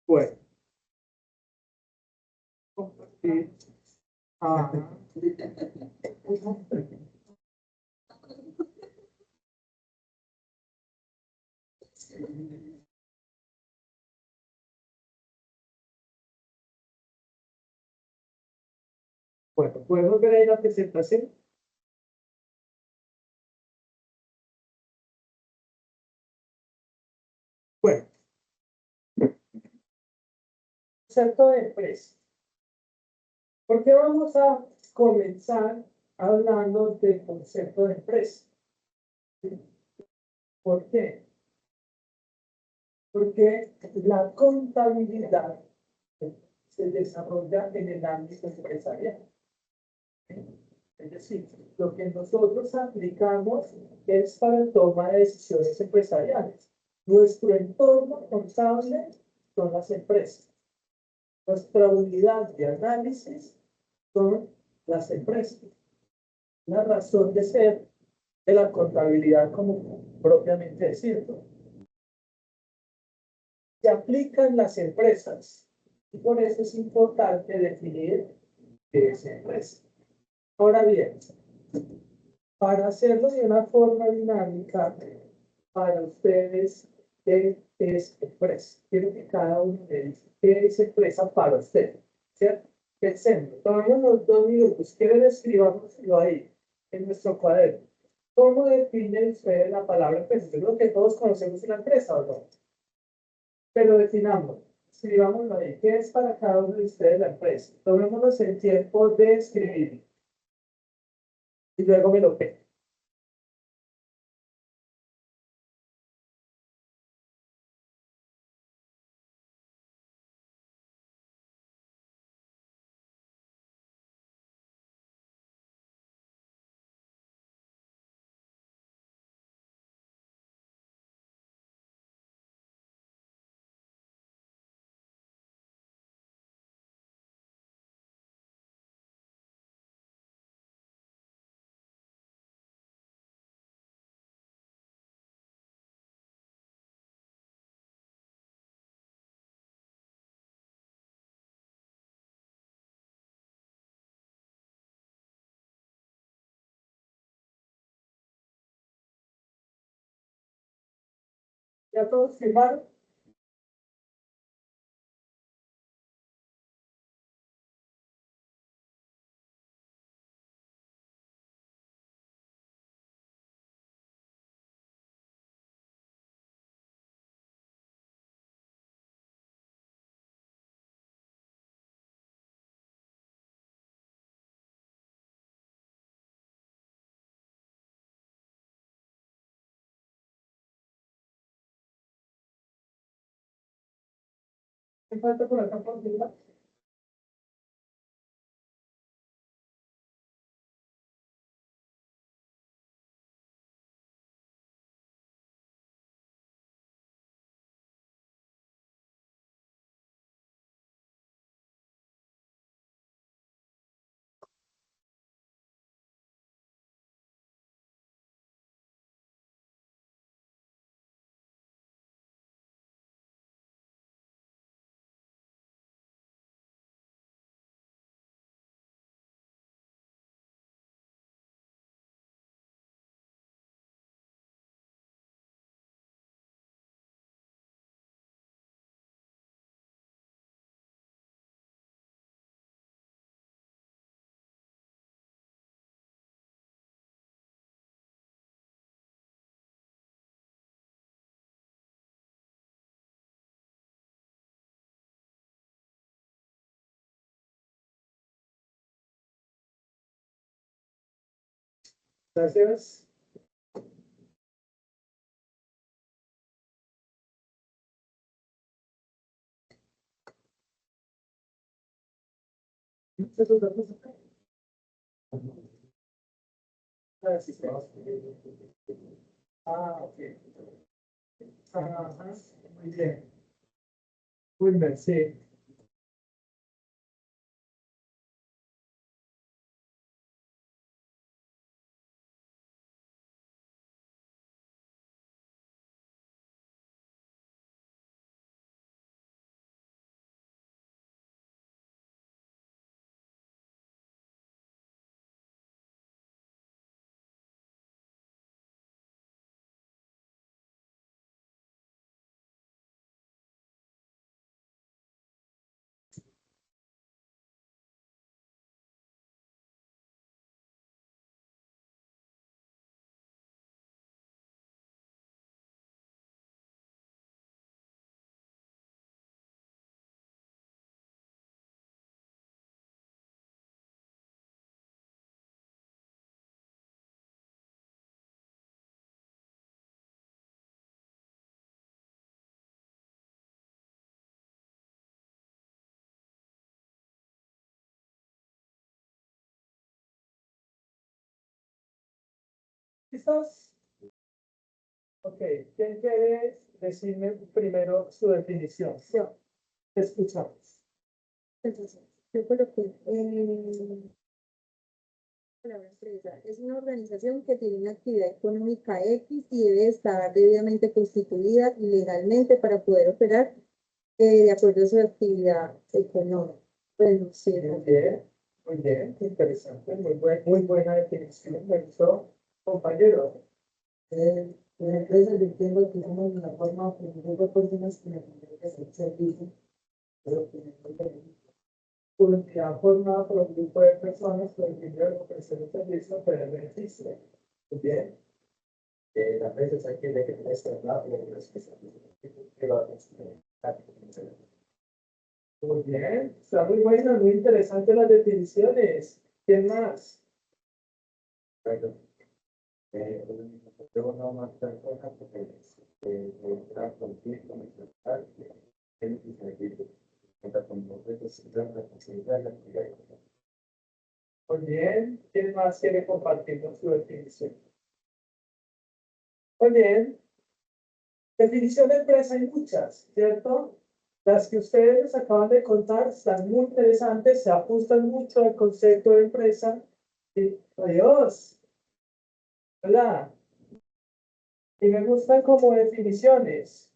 Bueno, compartir. Ah, bueno, podemos ver ahí la presentación. Bueno, concepto de empresa. ¿Por qué vamos a comenzar hablando del concepto de empresa? ¿Por qué? Porque la contabilidad se desarrolla en el ámbito empresarial. Es decir, lo que nosotros aplicamos es para el toma de decisiones empresariales. Nuestro entorno contable son las empresas. Nuestra unidad de análisis son las empresas. La razón de ser de la contabilidad, como propiamente decirlo, se aplica en las empresas. Y por eso es importante definir qué es empresa. Ahora bien, para hacerlo de una forma dinámica, para ustedes, ¿qué es empresa? Quiero que cada uno me diga qué es empresa para usted, ¿cierto? Pensemos, tomemos los 2 minutos, quieren escribámoslo ahí, en nuestro cuaderno. ¿Cómo definen ustedes la palabra empresa? Yo creo que todos conocemos una empresa, ¿o no? Pero definamos, escribámoslo ahí. ¿Qué es para cada uno de ustedes la empresa? Tomémonos el tiempo de escribir y luego me lo pego. ¿Ya todos firmaron? ¿Qué falta por acá por firmar? Gracias. Esos datos acá. Ah, sí, sí. Ah, ok. Ajá, muy bien. Muy bien, sí. ¿Listos? Ok, ¿quién quiere decirme primero su definición? Yo. Te escuchamos. Entonces, yo coloqué palabra empresa. Es una organización que tiene una actividad económica X y debe estar debidamente constituida legalmente para poder operar de acuerdo a su actividad económica. Bueno, sí. Muy bien, interesante, muy buena definición, me gustó, compañero. La empresa yo entiendo que somos una forma de de personas que necesitan hacer servicio, pero que Publicidad formada por un grupo de personas con el fin de ofrecer un servicio para el beneficio. Muy bien. Las veces hay que ver que es verdad, muy bien, está muy buena, muy interesante las definiciones. ¿Quién más? Bueno, yo no más personas porque la conflicto mental, el equilibrio, muy bien, ¿quién más quiere compartirnos su definición? Muy bien, definición de empresa hay muchas, ¿cierto? Las que ustedes nos acaban de contar están muy interesantes, se ajustan mucho al concepto de empresa. Y, adiós. Hola. Y me gustan como definiciones.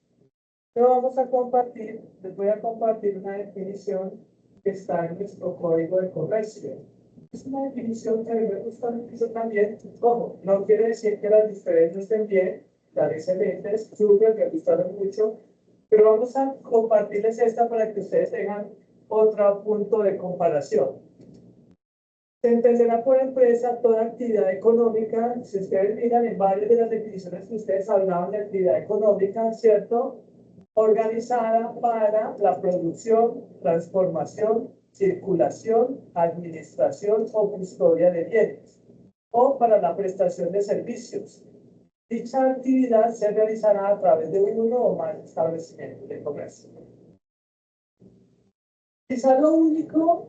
Pero vamos a compartir, les voy a compartir una definición que está en nuestro código de comercio. Es una definición que a mí me gusta mucho también. Ojo, no quiere decir que las diferentes no estén bien, están excelentes, súper, me gustaron mucho, pero vamos a compartirles esta para que ustedes tengan otro punto de comparación. Se entenderá por empresa toda actividad económica. Si ustedes miran en varias de las definiciones que ustedes hablaban de actividad económica, ¿cierto? Organizada para la producción, transformación, circulación, administración o custodia de bienes, o para la prestación de servicios. Dicha actividad se realizará a través de uno o más establecimientos de comercio. Quizá lo único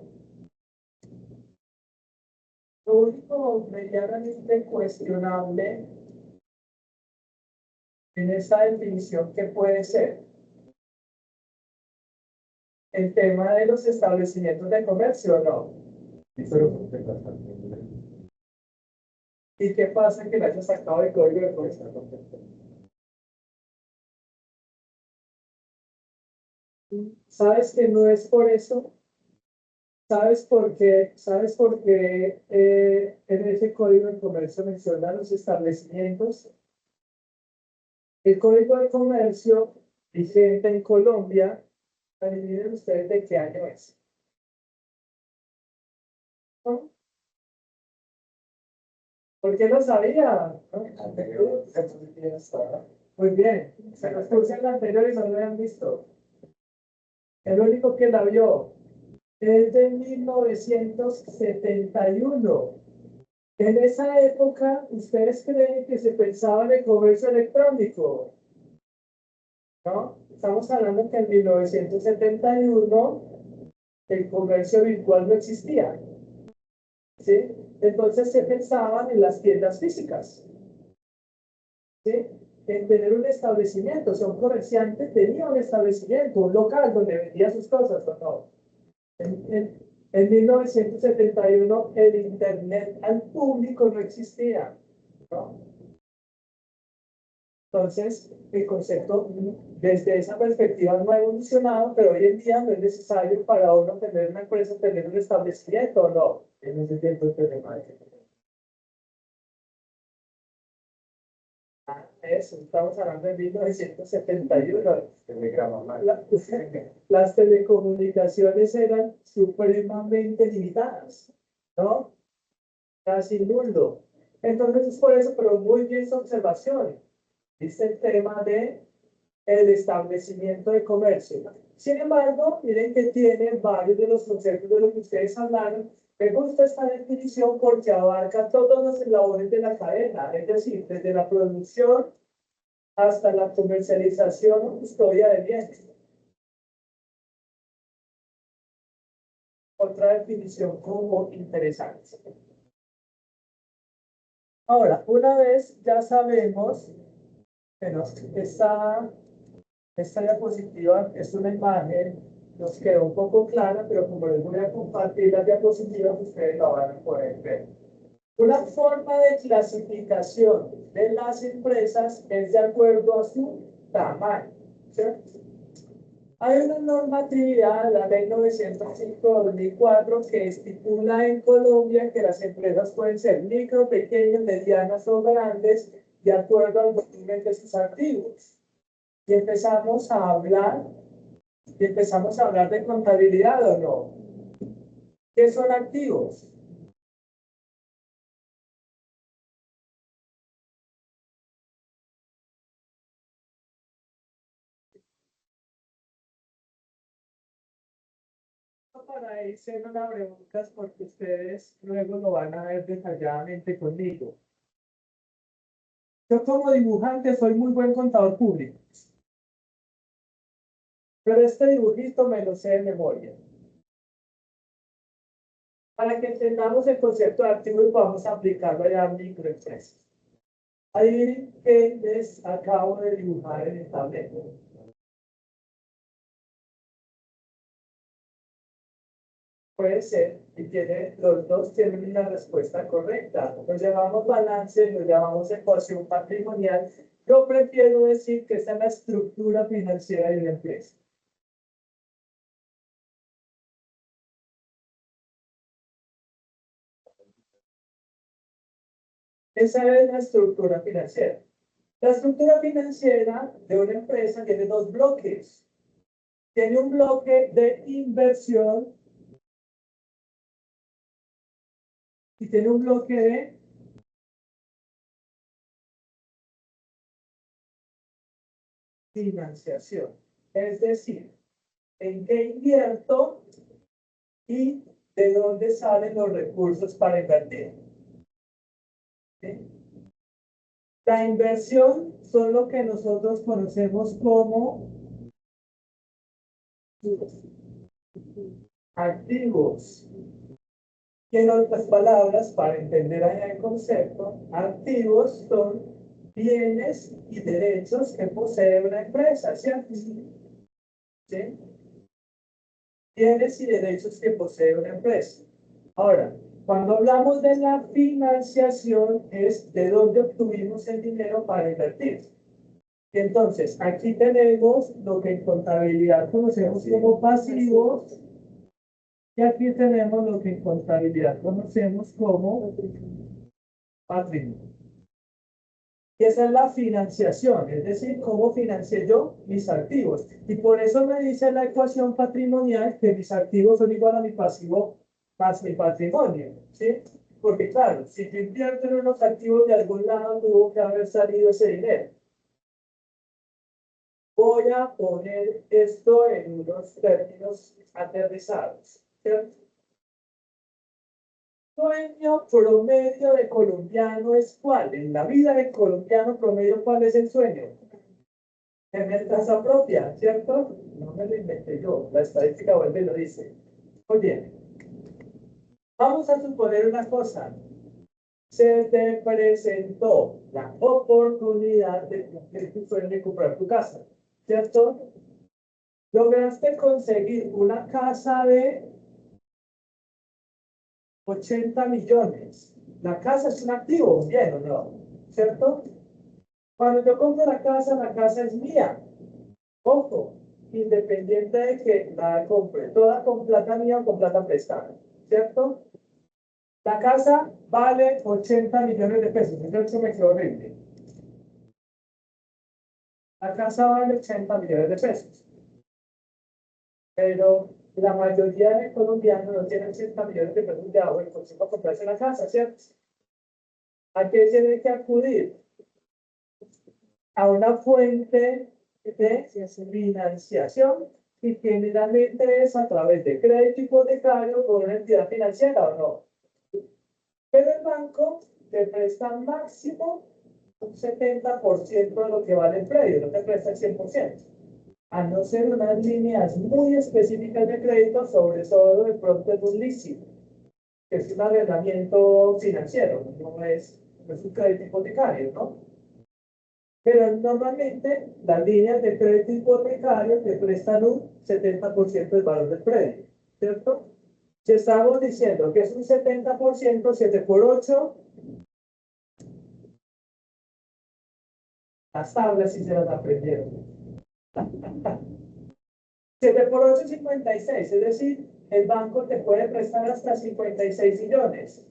medianamente cuestionable en esta definición que puede ser el tema de los establecimientos de comercio, ¿no? ¿Y qué pasa que la haya sacado del código de comercio? ¿Sabes que no es por eso? ¿Sabes por qué? ¿Sabes por qué en ese código de comercio menciona los establecimientos? El código de comercio vigente en Colombia, adivinen ustedes de qué año es. ¿No? ¿Por qué lo sabía? ¿No? Muy bien, se los puse en la anterior y no lo habían visto. El único que la vio es de 1971. En esa época, ¿ustedes creen que se pensaba en el comercio electrónico? ¿No? Estamos hablando que en 1971 el comercio virtual no existía. ¿Sí? Entonces se pensaban en las tiendas físicas. ¿Sí? En tener un establecimiento, o sea, un comerciante tenía un establecimiento, un local donde vendía sus cosas, ¿o no? En 1971 el Internet al público no existía, ¿no? Entonces, el concepto desde esa perspectiva no ha evolucionado, pero hoy en día no es necesario para uno tener una empresa, tener un establecimiento, ¿no? En ese tiempo es telemático. Eso, estamos hablando de 1971. Las telecomunicaciones eran supremamente limitadas, ¿no? Casi nulo. Entonces es por eso, pero muy bien su observación. Dice el tema de el establecimiento de comercio. Sin embargo, miren que tiene varios de los conceptos de los que ustedes hablaron. Me gusta esta definición porque abarca todos los eslabones de la cadena, es decir, desde la producción hasta la comercialización o custodia de bienes. Otra definición como interesante. Ahora, una vez ya sabemos, bueno, esta diapositiva es una imagen, nos quedó un poco clara, pero como les voy a compartir las diapositivas, ustedes la van a poder ver. Una forma de clasificación de las empresas es de acuerdo a su tamaño, ¿cierto? Hay una normatividad, la ley 905/2004, que estipula en Colombia que las empresas pueden ser micro, pequeñas, medianas o grandes de acuerdo al volumen de sus activos. Y empezamos a hablar de contabilidad o no. ¿Qué son activos? Para irse en una preguntas porque ustedes luego lo van a ver detalladamente conmigo. Yo como dibujante soy muy buen contador público, pero este dibujito me lo sé de memoria. Para que entendamos el concepto de activo y podamos aplicarlo ya a microempresas. Adivinen qué les acabo de dibujar en el tablero. Puede ser, y los dos tienen una respuesta correcta. Lo llamamos balance, lo llamamos ecuación patrimonial. Yo prefiero decir que esta es la estructura financiera de una empresa. Esa es la estructura financiera. La estructura financiera de una empresa tiene dos bloques. Tiene un bloque de inversión y tiene un bloque de financiación. Es decir, en qué invierto y de dónde salen los recursos para invertir. ¿Sí? La inversión son lo que nosotros conocemos como activos. Y en otras palabras, para entender allá el concepto, activos son bienes y derechos que posee una empresa, ¿cierto? ¿Sí? Bienes y derechos que posee una empresa. Ahora, cuando hablamos de la financiación, es de dónde obtuvimos el dinero para invertir. Y entonces, aquí tenemos lo que en contabilidad conocemos como pasivos, y aquí tenemos lo que en contabilidad conocemos como patrimonio. Y esa es la financiación, es decir, cómo financié yo mis activos. Y por eso me dice la ecuación patrimonial que mis activos son igual a mi pasivo más mi patrimonio, ¿sí? Porque claro, si yo invierto en unos activos de algún lado, tuvo que haber salido ese dinero. Voy a poner esto en unos términos aterrizados, ¿cierto? Sueño promedio de colombiano es ¿cuál? En la vida del colombiano promedio, ¿cuál es el sueño? Tener casa propia, ¿cierto? No me lo inventé yo, la estadística vuelve y lo dice. Oye, vamos a suponer una cosa. Se te presentó la oportunidad de cumplir tu sueño de comprar tu casa, ¿cierto? Lograste conseguir una casa de 80 millones. La casa es un activo, bien o no, ¿cierto? Cuando yo compro la casa es mía. Ojo, independiente de que la compre toda con plata mía o con plata prestada, ¿cierto? La casa vale 80 millones de pesos, entonces me quedó horrible. La casa vale 80 millones de pesos, pero la mayoría de colombianos no tienen 80 millones de pesos de ahorro para comprarse la casa, ¿cierto? ¿A qué tiene que acudir? A una fuente de financiación y generalmente es a través de crédito hipotecario por una entidad financiera o no. Pero el banco te presta máximo un 70% de lo que vale el predio, no te presta el 100%. A no ser unas líneas muy específicas de crédito, sobre todo de pronto en un lícito, que es un arrendamiento financiero, no es no es un crédito hipotecario, ¿no? Pero normalmente las líneas de crédito hipotecario te prestan un 70% del valor del crédito, ¿cierto? Si estamos diciendo que es un 70%, 7 por 8, las tablas sí se las aprendieron. 7 por 8 es 56, es decir, el banco te puede prestar hasta 56 millones.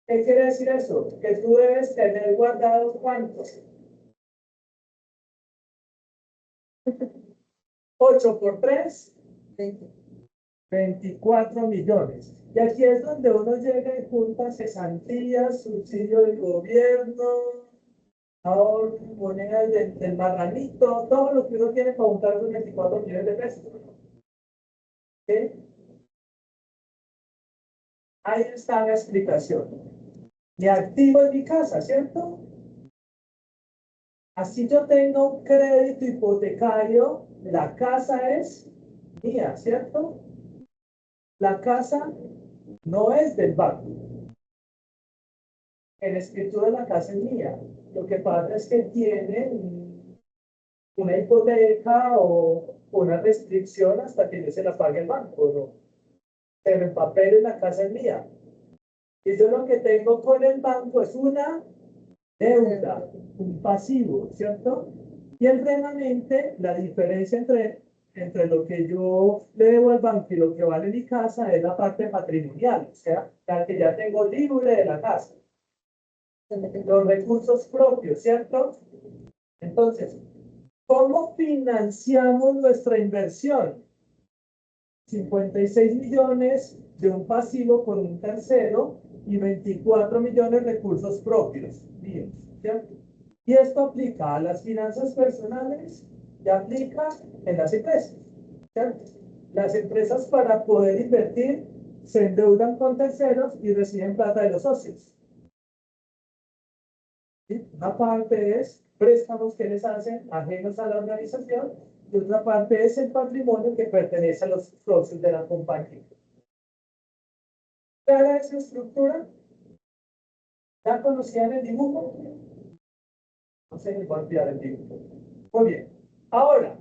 ¿Qué quiere decir eso? Que tú debes tener guardados ¿cuántos? 8 por 3, 24 millones. Y aquí es donde uno llega y junta cesantías, subsidio del gobierno, ahora monedas del marranito, todo lo que uno tiene para juntar esos 24 millones de pesos. ¿Sí? Ahí está la explicación. Mi activo es mi casa, ¿cierto? Así yo tengo un crédito hipotecario, la casa es mía, ¿cierto? La casa no es del banco. En escritura la casa es mía. Lo que pasa es que tiene una hipoteca o una restricción hasta que yo se la pague el banco, ¿no? Pero en papel la casa es mía. Y yo lo que tengo con el banco es una deuda, un pasivo, ¿cierto? Y el remanente, la diferencia entre lo que yo le debo al banco y lo que vale mi casa es la parte patrimonial, o sea, la que ya tengo libre de la casa. Los recursos propios, ¿cierto? Entonces, ¿cómo financiamos nuestra inversión? 56 millones de un pasivo con un tercero y 24 millones de recursos propios míos, ¿cierto? Y esto aplica a las finanzas personales y aplica en las empresas, ¿cierto? Las empresas para poder invertir se endeudan con terceros y reciben plata de los socios. ¿Sí? Una parte es préstamos que les hacen ajenos a la organización y otra parte es el patrimonio que pertenece a los socios de la compañía. ¿Clara esa estructura? ¿Ya conocían el dibujo? No sé, les voy a enviar el dibujo. Muy bien. Ahora,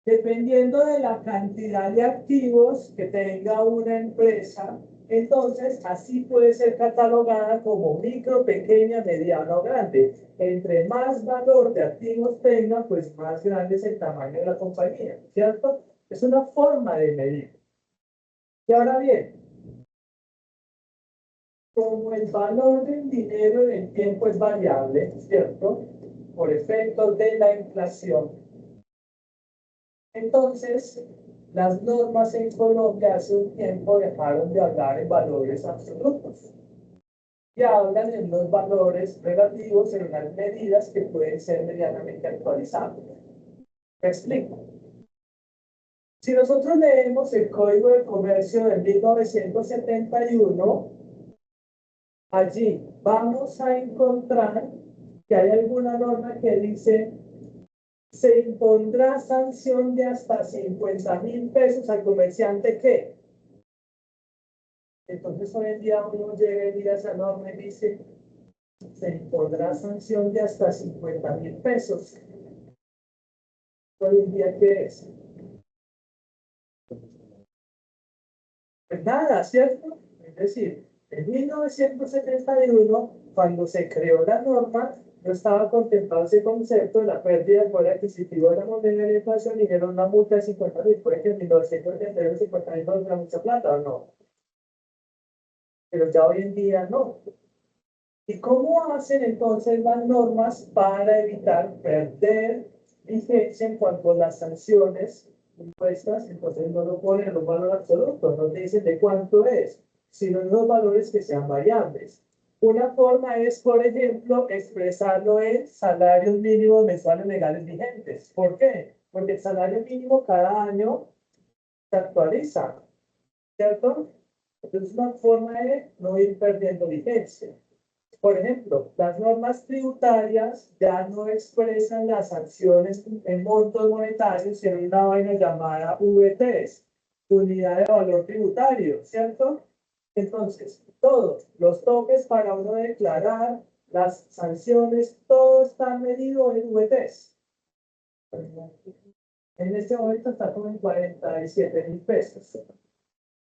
dependiendo de la cantidad de activos que tenga una empresa, entonces así puede ser catalogada como micro, pequeña, mediana o grande. Entre más valor de activos tenga, pues más grande es el tamaño de la compañía, ¿cierto? Es una forma de medir. Y ahora bien, como el valor del dinero en el tiempo es variable, ¿cierto? Por efectos de la inflación. Entonces, las normas en Colombia hace un tiempo dejaron de hablar en valores absolutos y hablan en los valores relativos en unas medidas que pueden ser medianamente actualizables. Me explico. Si nosotros leemos el Código de Comercio de 1971, allí vamos a encontrar que hay alguna norma que dice se impondrá sanción de hasta 50.000 pesos al comerciante que. Entonces hoy en día uno llega y mira esa norma y dice se impondrá sanción de hasta 50.000 pesos. Hoy en día, ¿qué es? Pues nada, ¿cierto? Es decir, en 1971, cuando se creó la norma, no estaba contemplado ese concepto de la pérdida del poder adquisitivo de la moneda y la inflación y dieron una multa de 50.000. Puede que en 1971 50.000 no era mucha plata o no. Pero ya hoy en día no. ¿Y cómo hacen entonces las normas para evitar perder vigencia en cuanto a las sanciones impuestas? Entonces no lo ponen en un valor absoluto, no dicen de cuánto es, sino en los valores que sean variables. Una forma es, por ejemplo, expresarlo en salarios mínimos mensuales legales vigentes. ¿Por qué? Porque el salario mínimo cada año se actualiza, ¿cierto? Entonces es una forma de no ir perdiendo vigencia. Por ejemplo, las normas tributarias ya no expresan las sanciones en montos monetarios, sino una vaina llamada VTs, unidad de valor tributario, ¿cierto? Entonces, todos los topes para uno declarar, las sanciones, todo está medido en VTs. En este momento está como en 47.000 pesos.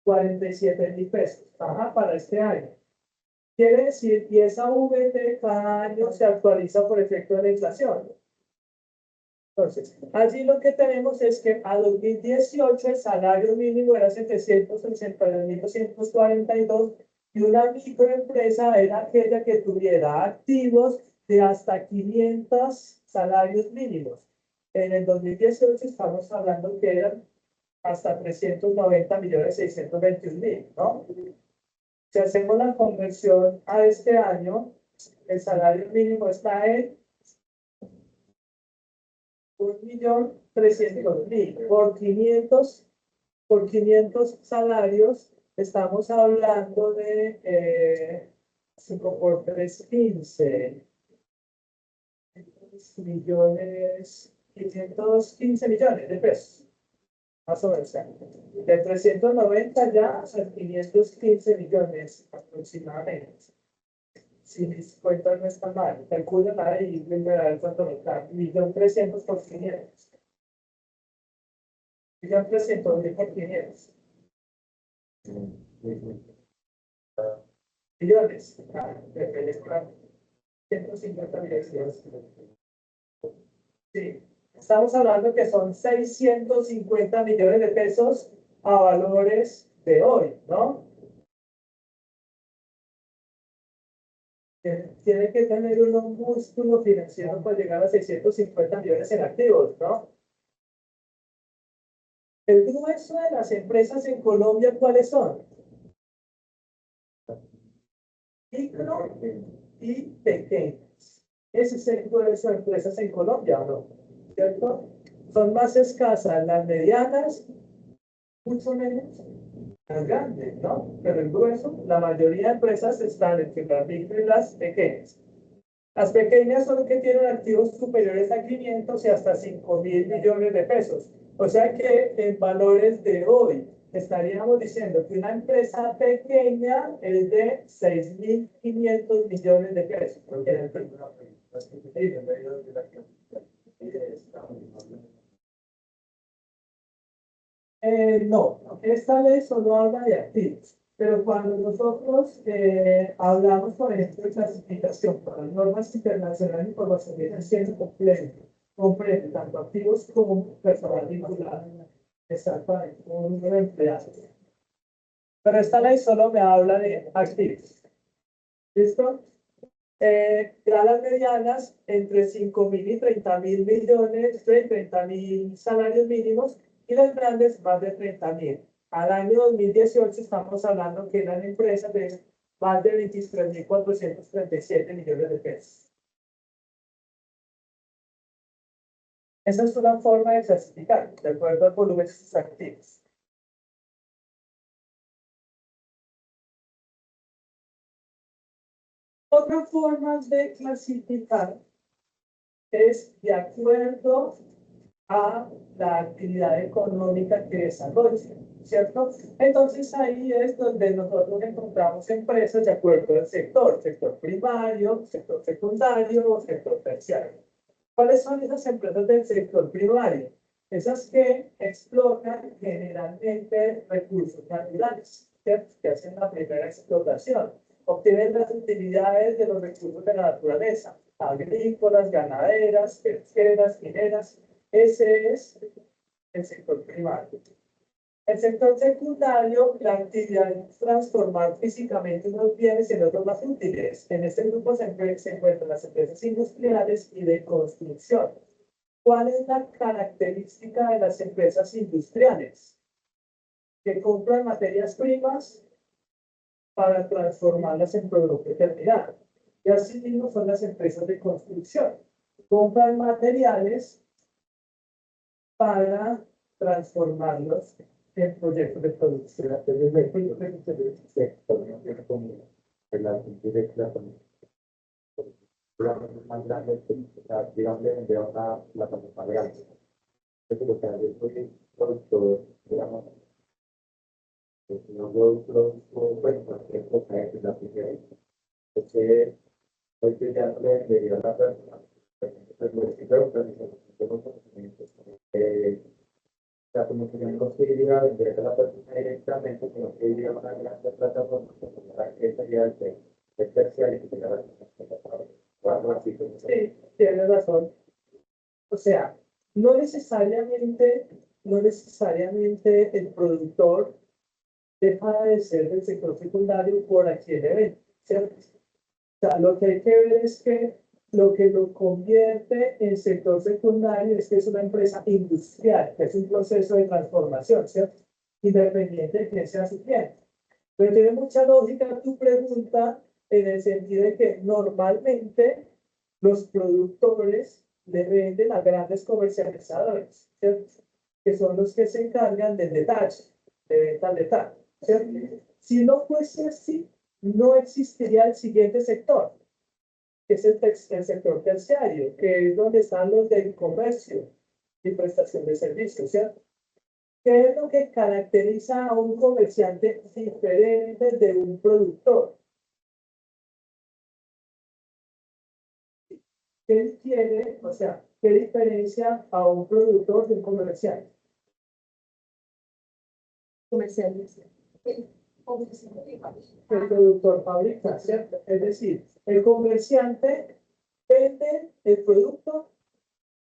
47.000 pesos. Ajá, para este año. Quiere decir, y esa VT cada año se actualiza por efecto de la inflación. Entonces, allí lo que tenemos es que a 2018 el salario mínimo era 762.242 y una microempresa era aquella que tuviera activos de hasta 500 salarios mínimos. En el 2018 estamos hablando que eran hasta 390.621.000, ¿no? Si hacemos la conversión a este año, el salario mínimo está en 1.300.000 por 500 salarios, estamos hablando de 5 por 3, 15 millones, 515 millones de pesos. Más o menos. De 390 ya a 515 millones aproximadamente. Si mis cuentas no están mal, calculan ahí y me da cuánto me da. 1.300.000 por 500. 1.300.000 por 500. Millones. De 150 millones. Sí. Estamos hablando que son 650 millones de pesos a valores de hoy, ¿no? Tiene que tener un músculo financiero para llegar a 650 millones en activos, ¿no? El grueso de las empresas en Colombia, ¿cuáles son? Micro y pequeñas. Ese es el grueso de empresas en Colombia, ¿o no? ¿Cierto? Son más escasas las medianas, mucho menos las grandes, ¿no? Pero el grueso, la mayoría de empresas están entre las micro y las pequeñas. Las pequeñas son las que tienen activos superiores a 500 y hasta 5.000 millones de pesos. O sea que en valores de hoy estaríamos diciendo que una empresa pequeña es de 6.500 millones de pesos. No, esta ley solo habla de activos, pero cuando nosotros hablamos, por ejemplo, de clasificación para las normas internacionales de información financiera comprende tanto activos como personal vinculado, exactamente, como número de empleados. Pero esta ley solo me habla de activos. ¿Listo? Ya las medianas, entre 5.000 y 30.000 millones, 30.000 salarios mínimos, y las grandes, más de 30.000. Al año 2018 estamos hablando que eran empresas de más de 23.437 millones de pesos. Esa es una forma de clasificar, de acuerdo al volumen de sus activos. Otra forma de clasificar es de acuerdo a la actividad económica que desarrolla, ¿cierto? Entonces ahí es donde nosotros encontramos empresas de acuerdo al sector primario, sector secundario, sector terciario. ¿Cuáles son esas empresas del sector primario? Esas que explotan generalmente recursos naturales, ¿cierto? Que hacen la primera explotación, obtienen las utilidades de los recursos de la naturaleza, agrícolas, ganaderas, pesqueras, mineras. Ese es el sector primario. El sector secundario, la actividad es transformar físicamente unos bienes en otros más útiles. En este grupo se encuentran las empresas industriales y de construcción. ¿Cuál es la característica de las empresas industriales? Que compran materias primas para transformarlas en producto terminado. Y así mismo son las empresas de construcción. Compran materiales para transformarlos en proyectos de producción. Más grande, digamos, de una plataforma de algo. Eso es lo que hace el productor, digamos, No lo bueno, cualquier cosa que la primera. Entonces, hoy que ya no le debería a la persona, pues lo que creo que los conocimientos, sea, como que yo no estoy iría a vender a la persona directamente, sino que iría a una gran plataforma, como la que sería el terciario, que sería la o algo así. Sí, tienes razón. O sea, no necesariamente el productor deja de ser del sector secundario por a quien le vende, ¿cierto? O sea, lo que hay que ver es que lo que lo convierte en sector secundario es que es una empresa industrial, que es un proceso de transformación, ¿cierto? Independiente de quién sea su cliente. Pero tiene mucha lógica tu pregunta en el sentido de que normalmente los productores le venden a grandes comercializadores, ¿cierto? Que son los que se encargan del detalle, de venta al detalle, ¿cierto? Si no fuese así, no existiría el siguiente sector, que es el sector terciario, que es donde están los del comercio y prestación de servicios, ¿cierto? ¿Qué es lo que caracteriza a un comerciante diferente de un productor? ¿Qué tiene, o sea, qué diferencia a un productor de un comerciante? Comerciales. El productor fabrica, ¿cierto? Es decir, el comerciante vende el producto,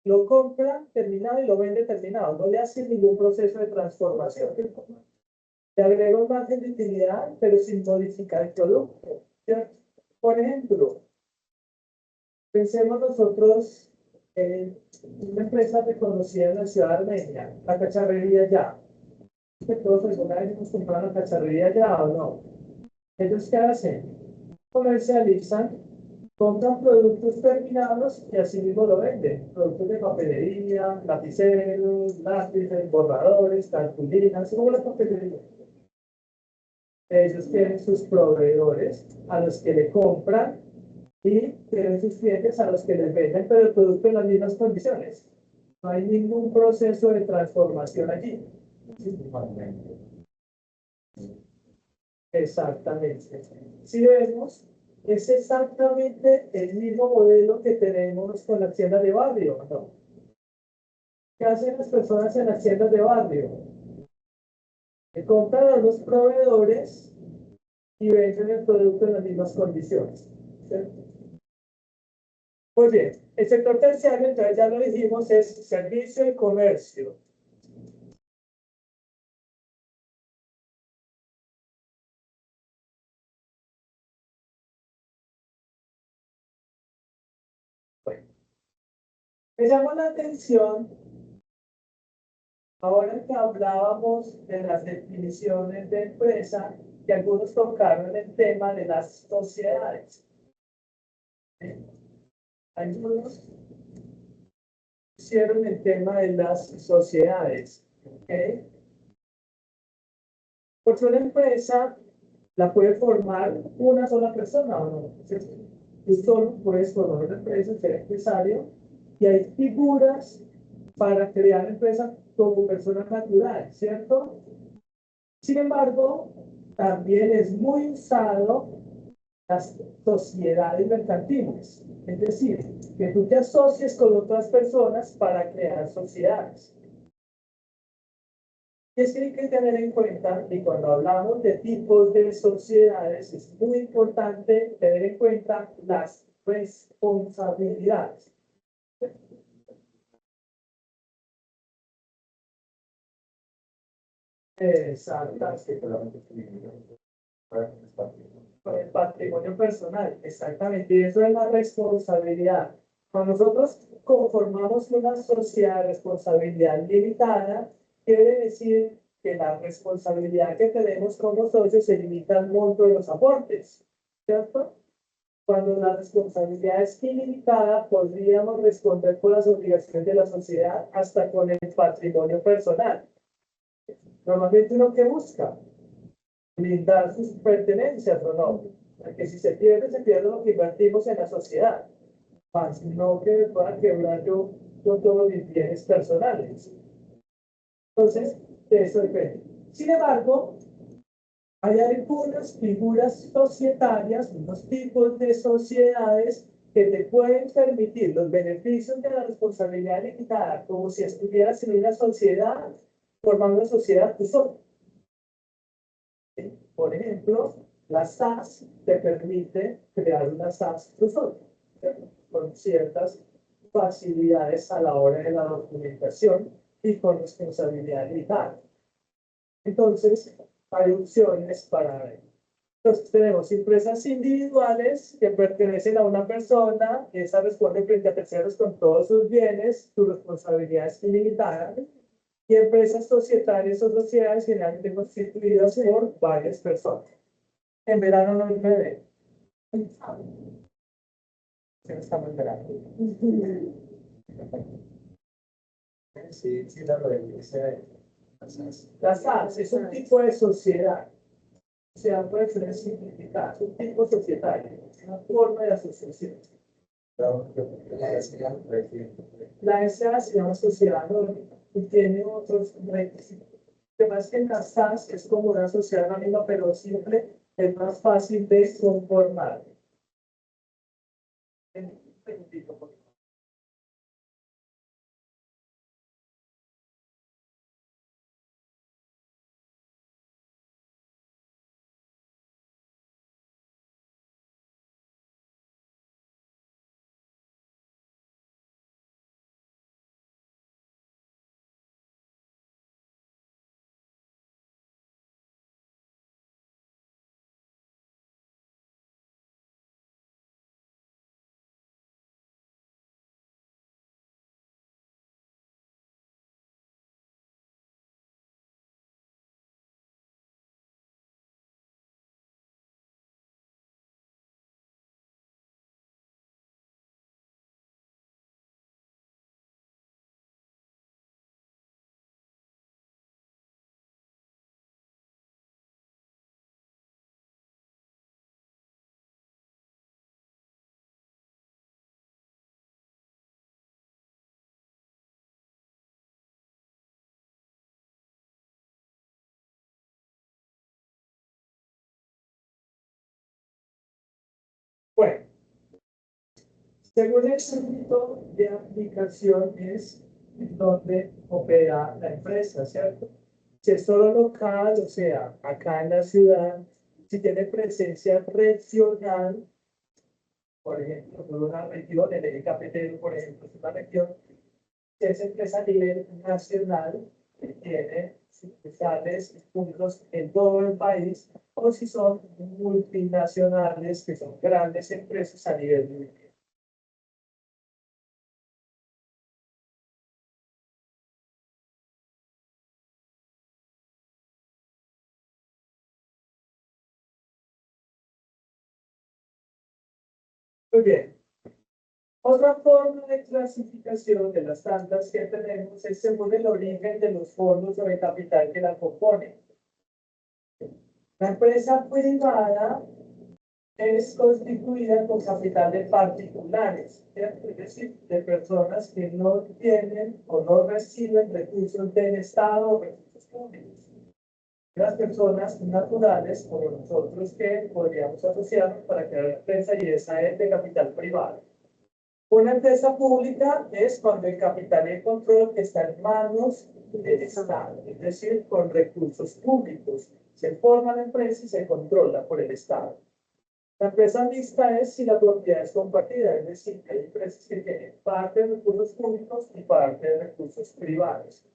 lo compra terminado y lo vende terminado. No le hace ningún proceso de transformación. Le agrega un margen de utilidad, pero sin modificar el producto, ¿cierto? Por ejemplo, pensemos nosotros en una empresa reconocida en la ciudad de Armenia, la cacharrería Ya. Que todos alguna vez hemos comprado la cacharrería Ya o no. ¿Ellos qué hacen? Comercializan, compran productos terminados y así mismo lo venden. Productos de papelería, lapiceros, lápices, borradores, cartulinas, como la papelería. Ellos tienen sus proveedores a los que le compran y tienen sus clientes a los que les venden, pero el producto en las mismas condiciones. No hay ningún proceso de transformación allí. Exactamente. Si vemos, es exactamente el mismo modelo que tenemos con las tiendas de barrio, ¿no? ¿Qué hacen las personas en las tiendas de barrio? Que compran a los proveedores y venden el producto en las mismas condiciones, ¿cierto? Pues bien, el sector terciario, entonces ya lo dijimos, es servicio y comercio. Bueno, me llamó la atención, ahora que hablábamos de las definiciones de empresa, que algunos tocaron el tema de las sociedades. Algunos hicieron el tema de las sociedades. ¿Ok? Porque una empresa la puede formar una sola persona o no. ¿Cierto? Tú solo puedes formar una empresa, ser empresario, y hay figuras para crear empresas como personas naturales, ¿cierto? Sin embargo, también es muy usado las sociedades mercantiles, es decir, que tú te asocies con otras personas para crear sociedades. Y es que hay que tener en cuenta que cuando hablamos de tipos de sociedades es muy importante tener en cuenta las responsabilidades. Exactamente. Con el patrimonio personal, exactamente. Y eso es la responsabilidad. Cuando nosotros conformamos una sociedad de responsabilidad limitada, quiere decir que la responsabilidad que tenemos como socios se limita al monto de los aportes, ¿cierto? Cuando la responsabilidad es ilimitada, podríamos responder por las obligaciones de la sociedad hasta con el patrimonio personal. Normalmente uno que busca blindar sus pertenencias o no. Porque si se pierde lo que invertimos en la sociedad. Más no que me pueda quebrar yo con todos mis bienes personales. Entonces, de eso depende. Sin embargo, Hay algunas figuras societarias, unos tipos de sociedades que te pueden permitir los beneficios de la responsabilidad limitada, como si estuvieras en una sociedad, formando una sociedad tú solo. ¿Sí? Por ejemplo, la SAS te permite crear una SAS tú solo, ¿cierto? Con ciertas facilidades a la hora de la documentación y con responsabilidad limitada. Entonces, hay opciones para ello. Entonces, tenemos empresas individuales que pertenecen a una persona, esa responde frente a terceros con todos sus bienes, su responsabilidad es ilimitada, y empresas societarias o sociedades generalmente constituidas por varias personas. En verano no llueve. Estamos en verano. Sí, sí, la referencia. La SAS es un tipo de sociedad. Se da por experiencia simplificada, es un tipo societario, una forma de asociación. La SA se llama sociedad anónima y tiene otros requisitos. Además que en la SAS es como una sociedad anónima, pero simple, es más fácil de conformar. Un segundito, por favor. Bueno, según el ámbito de aplicación es donde opera la empresa, ¿cierto? Si es solo local, o sea, acá en la ciudad, si tiene presencia regional, por ejemplo, por una región, el eje cafetero, por ejemplo, es una región, si es empresa a nivel nacional, que tiene sucursales y puntos en todo el país, o si son multinacionales, que son grandes empresas a nivel mundial. Muy bien. Otra forma de clasificación de las tantas que tenemos es según el origen de los fondos o de capital que la componen. La empresa privada es constituida con capital de particulares, ¿cierto? Es decir, de personas que no tienen o no reciben recursos del Estado o recursos públicos. Las personas naturales, como nosotros, que podríamos asociarnos para crear una empresa y esa es de capital privado. Una empresa pública es cuando el capital y el control está en manos del Estado, es decir, con recursos públicos. Se forma la empresa y se controla por el Estado. La empresa mixta es si la propiedad es compartida, es decir, hay empresas que tienen parte de recursos públicos y parte de recursos privados.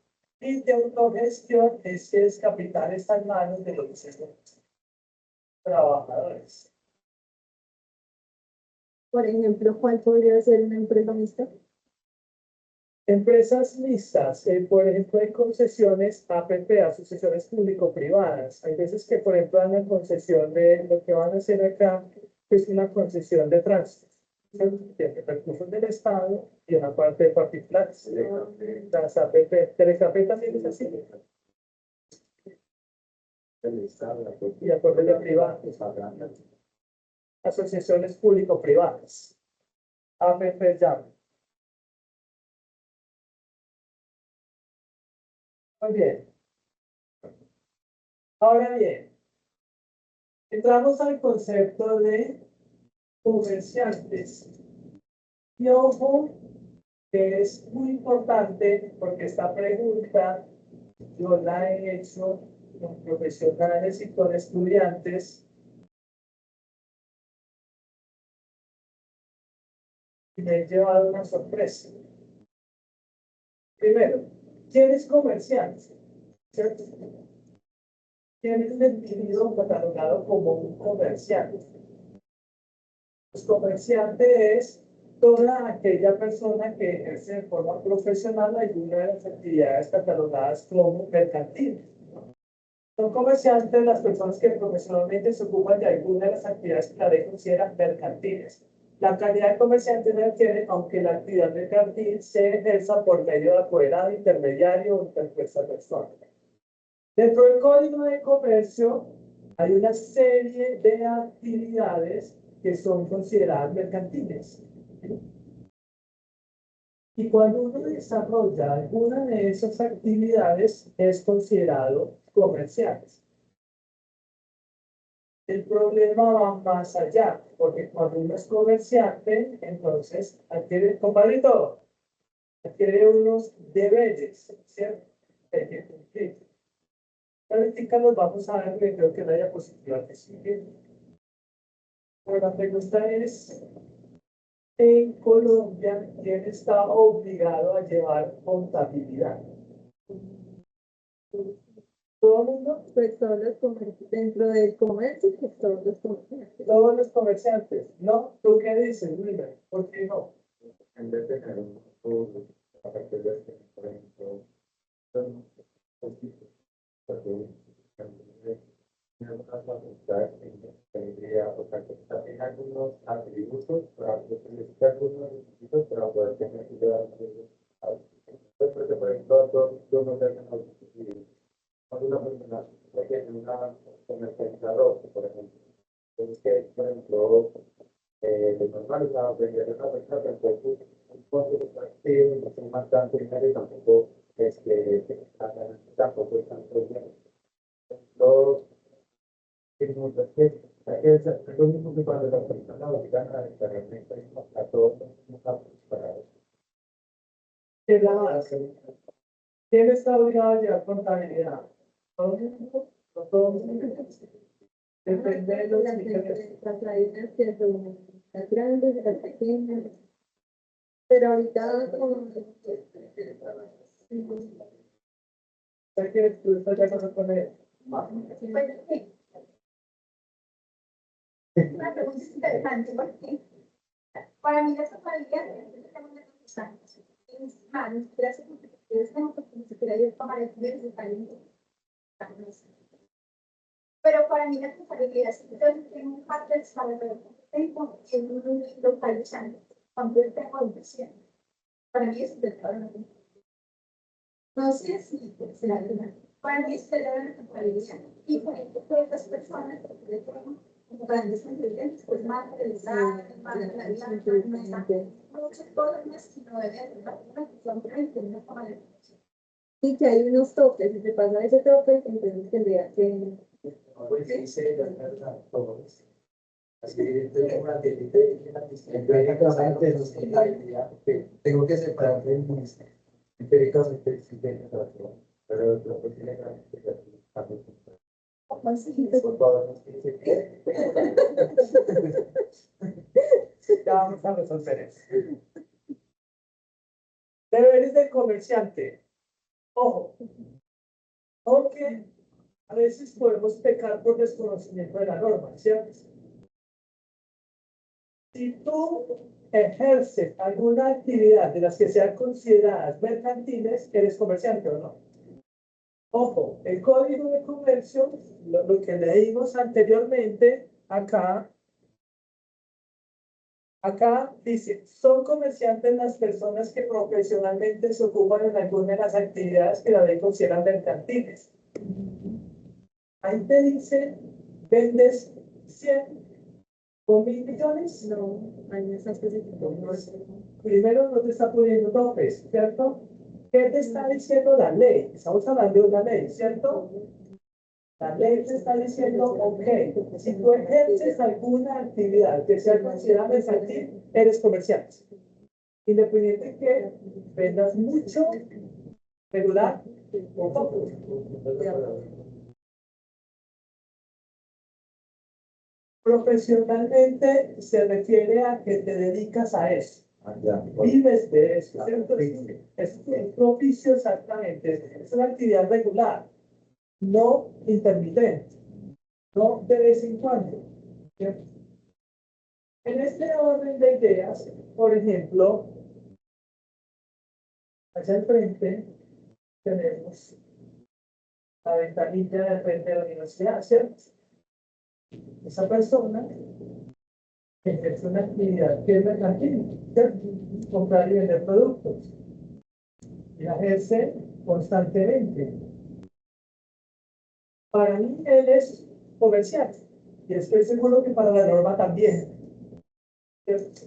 Y de autogestión es que el capital está en manos de los trabajadores. Por ejemplo, ¿cuál podría ser una empresa mixta? Empresas mixtas, por ejemplo, hay concesiones APP, asociaciones público-privadas. Hay veces que, por ejemplo, dan la concesión de lo que van a hacer acá, que es una concesión de tránsito. Tiene recursos del Estado y una parte de particulares. Las APP, Telecafé también es así. Y acuerdos de privados. Asociaciones público-privadas. APP llama. Muy bien. Ahora bien, Entramos al concepto de comerciantes. Y ojo, que es muy importante porque esta pregunta yo la he hecho con profesionales y con estudiantes y me he llevado una sorpresa. Primero, ¿quién es comerciante? ¿Cierto? ¿Quién es definido o catalogado como un comerciante? Pues comerciante es toda aquella persona que ejerce de forma profesional alguna de las actividades catalogadas como mercantiles. Son comerciantes las personas que profesionalmente se ocupan de alguna de las actividades que la ley considera mercantiles. La calidad de comerciante se adquiere aunque la actividad mercantil se ejerza por medio de apoderado, intermediario o interpuesta persona. Dentro del Código de Comercio hay una serie de actividades que son consideradas mercantiles. Y cuando uno desarrolla alguna de esas actividades es considerado comercial. El problema va más allá, porque cuando uno es comerciante, entonces adquiere, compadrito, adquiere unos deberes, ¿cierto? Que hay que cumplir. Ahorita los vamos a ver, porque creo que la diapositiva que sigue. Pero la pregunta es, en Colombia, ¿quién está obligado a llevar contabilidad? ¿Todo el mundo? Pues todos los comercios, dentro del comercio, pues todos los comerciantes. Todos los comerciantes, ¿no? ¿Tú qué dices, Wilmer? ¿Por qué no? En vez de tener un aparte de este, por ejemplo, son poquitos, porque en otras facultades tendría, o sea, que también algunos atributos para necesitar algunos requisitos para poder tener que llevar porque, por ejemplo, yo no tengo cuando una persona tiene una comercializador, por ejemplo, entonces que, por ejemplo, de normal, la aprender a persona, pero pues un poco de activo, no son más tanto dinero y tampoco es que tampoco es tanto dinero. Lo que nos es que es lo mismo que cuando la persona obligan a realmente a todos los preparados. ¿Quién está obligado a llevar contabilidad? ¿Todo el mundo? ¿No todo el mundo? Depende de los Las criterios. empresas, hay unas que son las grandes, las pequeñas, pero ahorita como ¿Sabes que tú estás de acuerdo con él? Una pregunta interesante porque para mí la totalidad es más, gracias a ustedes porque ni siquiera yo tomar el tiempo de talento. Pero para mí la totalidad es que yo tengo un parte de saber tiempo en un localizante, cuando yo tengo audición. Para mí es de todo. No sé si será verdad. Para mí es de la totalidad. Y por ejemplo, todas las personas que tengo grandes ingredientes, pues más interesadas, más de la vida, muchas cosas más que no deben ser una cuestión frente a una forma de sí que hay unos topes, si se pasa ese tope, entonces tendría que Pues sí, se todos. Así tengo una delita y una empíricamente no sé la idea, tengo que separar de mis empíricamente existen pero lo que tiene que conseguir. por favor, no sé qué. Ya vamos a resolver eso. Deberes del comerciante. Ojo. Aunque a veces podemos pecar por desconocimiento de la norma, ¿cierto? Si tú ejerces alguna actividad de las que sean consideradas mercantiles, eres comerciante o no. Ojo, el Código de Comercio, lo que leímos anteriormente, acá dice, son comerciantes las personas que profesionalmente se ocupan en alguna de las actividades que la ley considera mercantiles. Ahí te dice, vendes 100 o 1.000 millones. no, hay esas específicas. Primero no te está poniendo topes, ¿cierto? ¿Qué te está diciendo la ley? Estamos hablando de una ley, ¿cierto? La ley te está diciendo, ok, si tú ejerces alguna actividad que sea considerada mercantil, eres comerciante. Independiente de que vendas mucho, regular o poco. Profesionalmente se refiere a que te dedicas a eso. Vives de eso, ¿cierto? Es un oficio exactamente. Es una actividad regular, no intermitente, no de vez en cuando. ¿Cierto? En este orden de ideas, por ejemplo, allá al frente tenemos la ventanilla de frente de la universidad, ¿cierto? Esa persona ejerce una actividad que es mercantil, ¿cierto? Comprar y vender productos. Y la ejerce constantemente. Para mí, él es comercial. Y estoy seguro que para la norma también. ¿Cierto?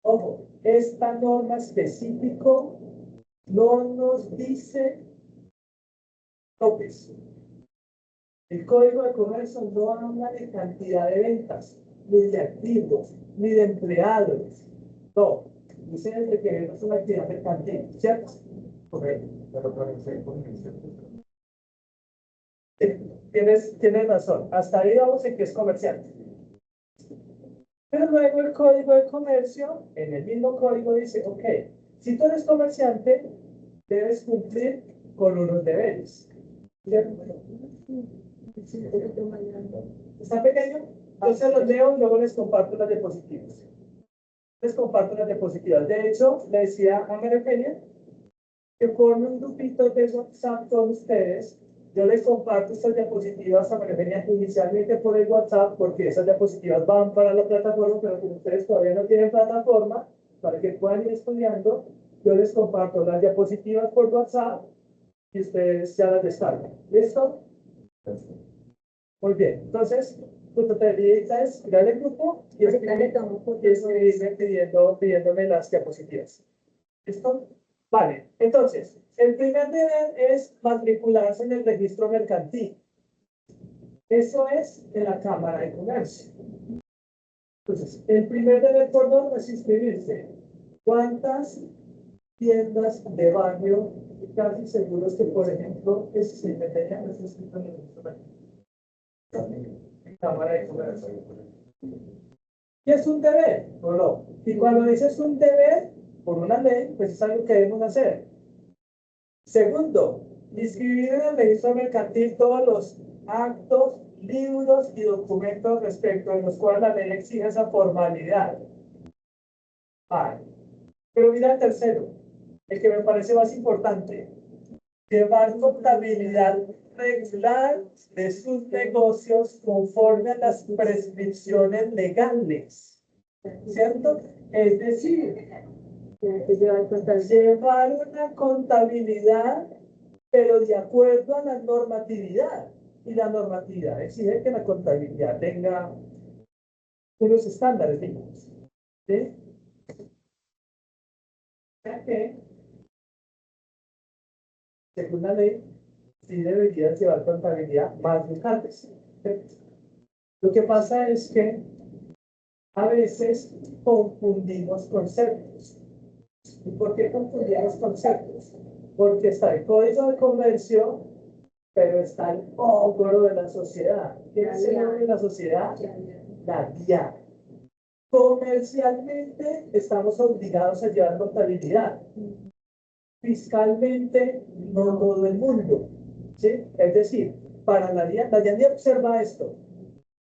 Ojo, esta norma específico no nos dice topes. El Código de Comercio no habla de cantidad de ventas, ni de activos, ni de empleados. No. Dice desde que es una actividad mercantil, ¿cierto? Correcto. Tienes razón. Hasta ahí vamos en que es comercial. Pero luego el Código de Comercio, en el mismo código dice, ok, si tú eres comerciante, debes cumplir con unos deberes. ¿Cierto? ¿Está pequeño? Yo se los leo y luego les comparto las diapositivas. Les comparto las diapositivas. De hecho, le decía a María Eugenia que forme un grupito de WhatsApp con ustedes. Yo les comparto estas diapositivas a María Eugenia inicialmente por el WhatsApp, porque esas diapositivas van para la plataforma, pero como ustedes todavía no tienen plataforma, para que puedan ir estudiando, yo les comparto las diapositivas por WhatsApp y ustedes ya las descargan. ¿Listo? Muy bien. Entonces, tu tarea es crear el grupo y escribirme pidiéndome las diapositivas. ¿Listo? Vale. Entonces, el primer deber es matricularse en el registro mercantil. Eso es en la Cámara de Comercio. Entonces, el primer deber por norma es inscribirse. ¿Cuántas tiendas de barrio casi seguros que, por ejemplo, se meterían en el registro mercantil? Cámara de Comercio. ¿Y es un deber o no? Y cuando dices un deber, por una ley, pues es algo que debemos hacer. Segundo, inscribir en el registro mercantil todos los actos, libros y documentos respecto de los cuales la ley exige esa formalidad. Vale. Pero mira el tercero, el que me parece más importante. Llevar contabilidad regular de sus negocios conforme a las prescripciones legales. ¿Cierto? Es decir, llevar una contabilidad, pero de acuerdo a la normatividad. Y la normatividad exige que la contabilidad tenga unos estándares mínimos. ¿Sí? O sea que, según la ley, sí deberías llevar contabilidad más de antes. Lo que pasa es que a veces confundimos conceptos. ¿Y por qué confundimos conceptos? Porque está el Código de Comercio, pero está el ogro de la sociedad. ¿Qué es el ogro de la sociedad? La DIAN. Comercialmente estamos obligados a llevar contabilidad. Fiscalmente, no todo el mundo. ¿Sí? Es decir, para la DIAN observa esto.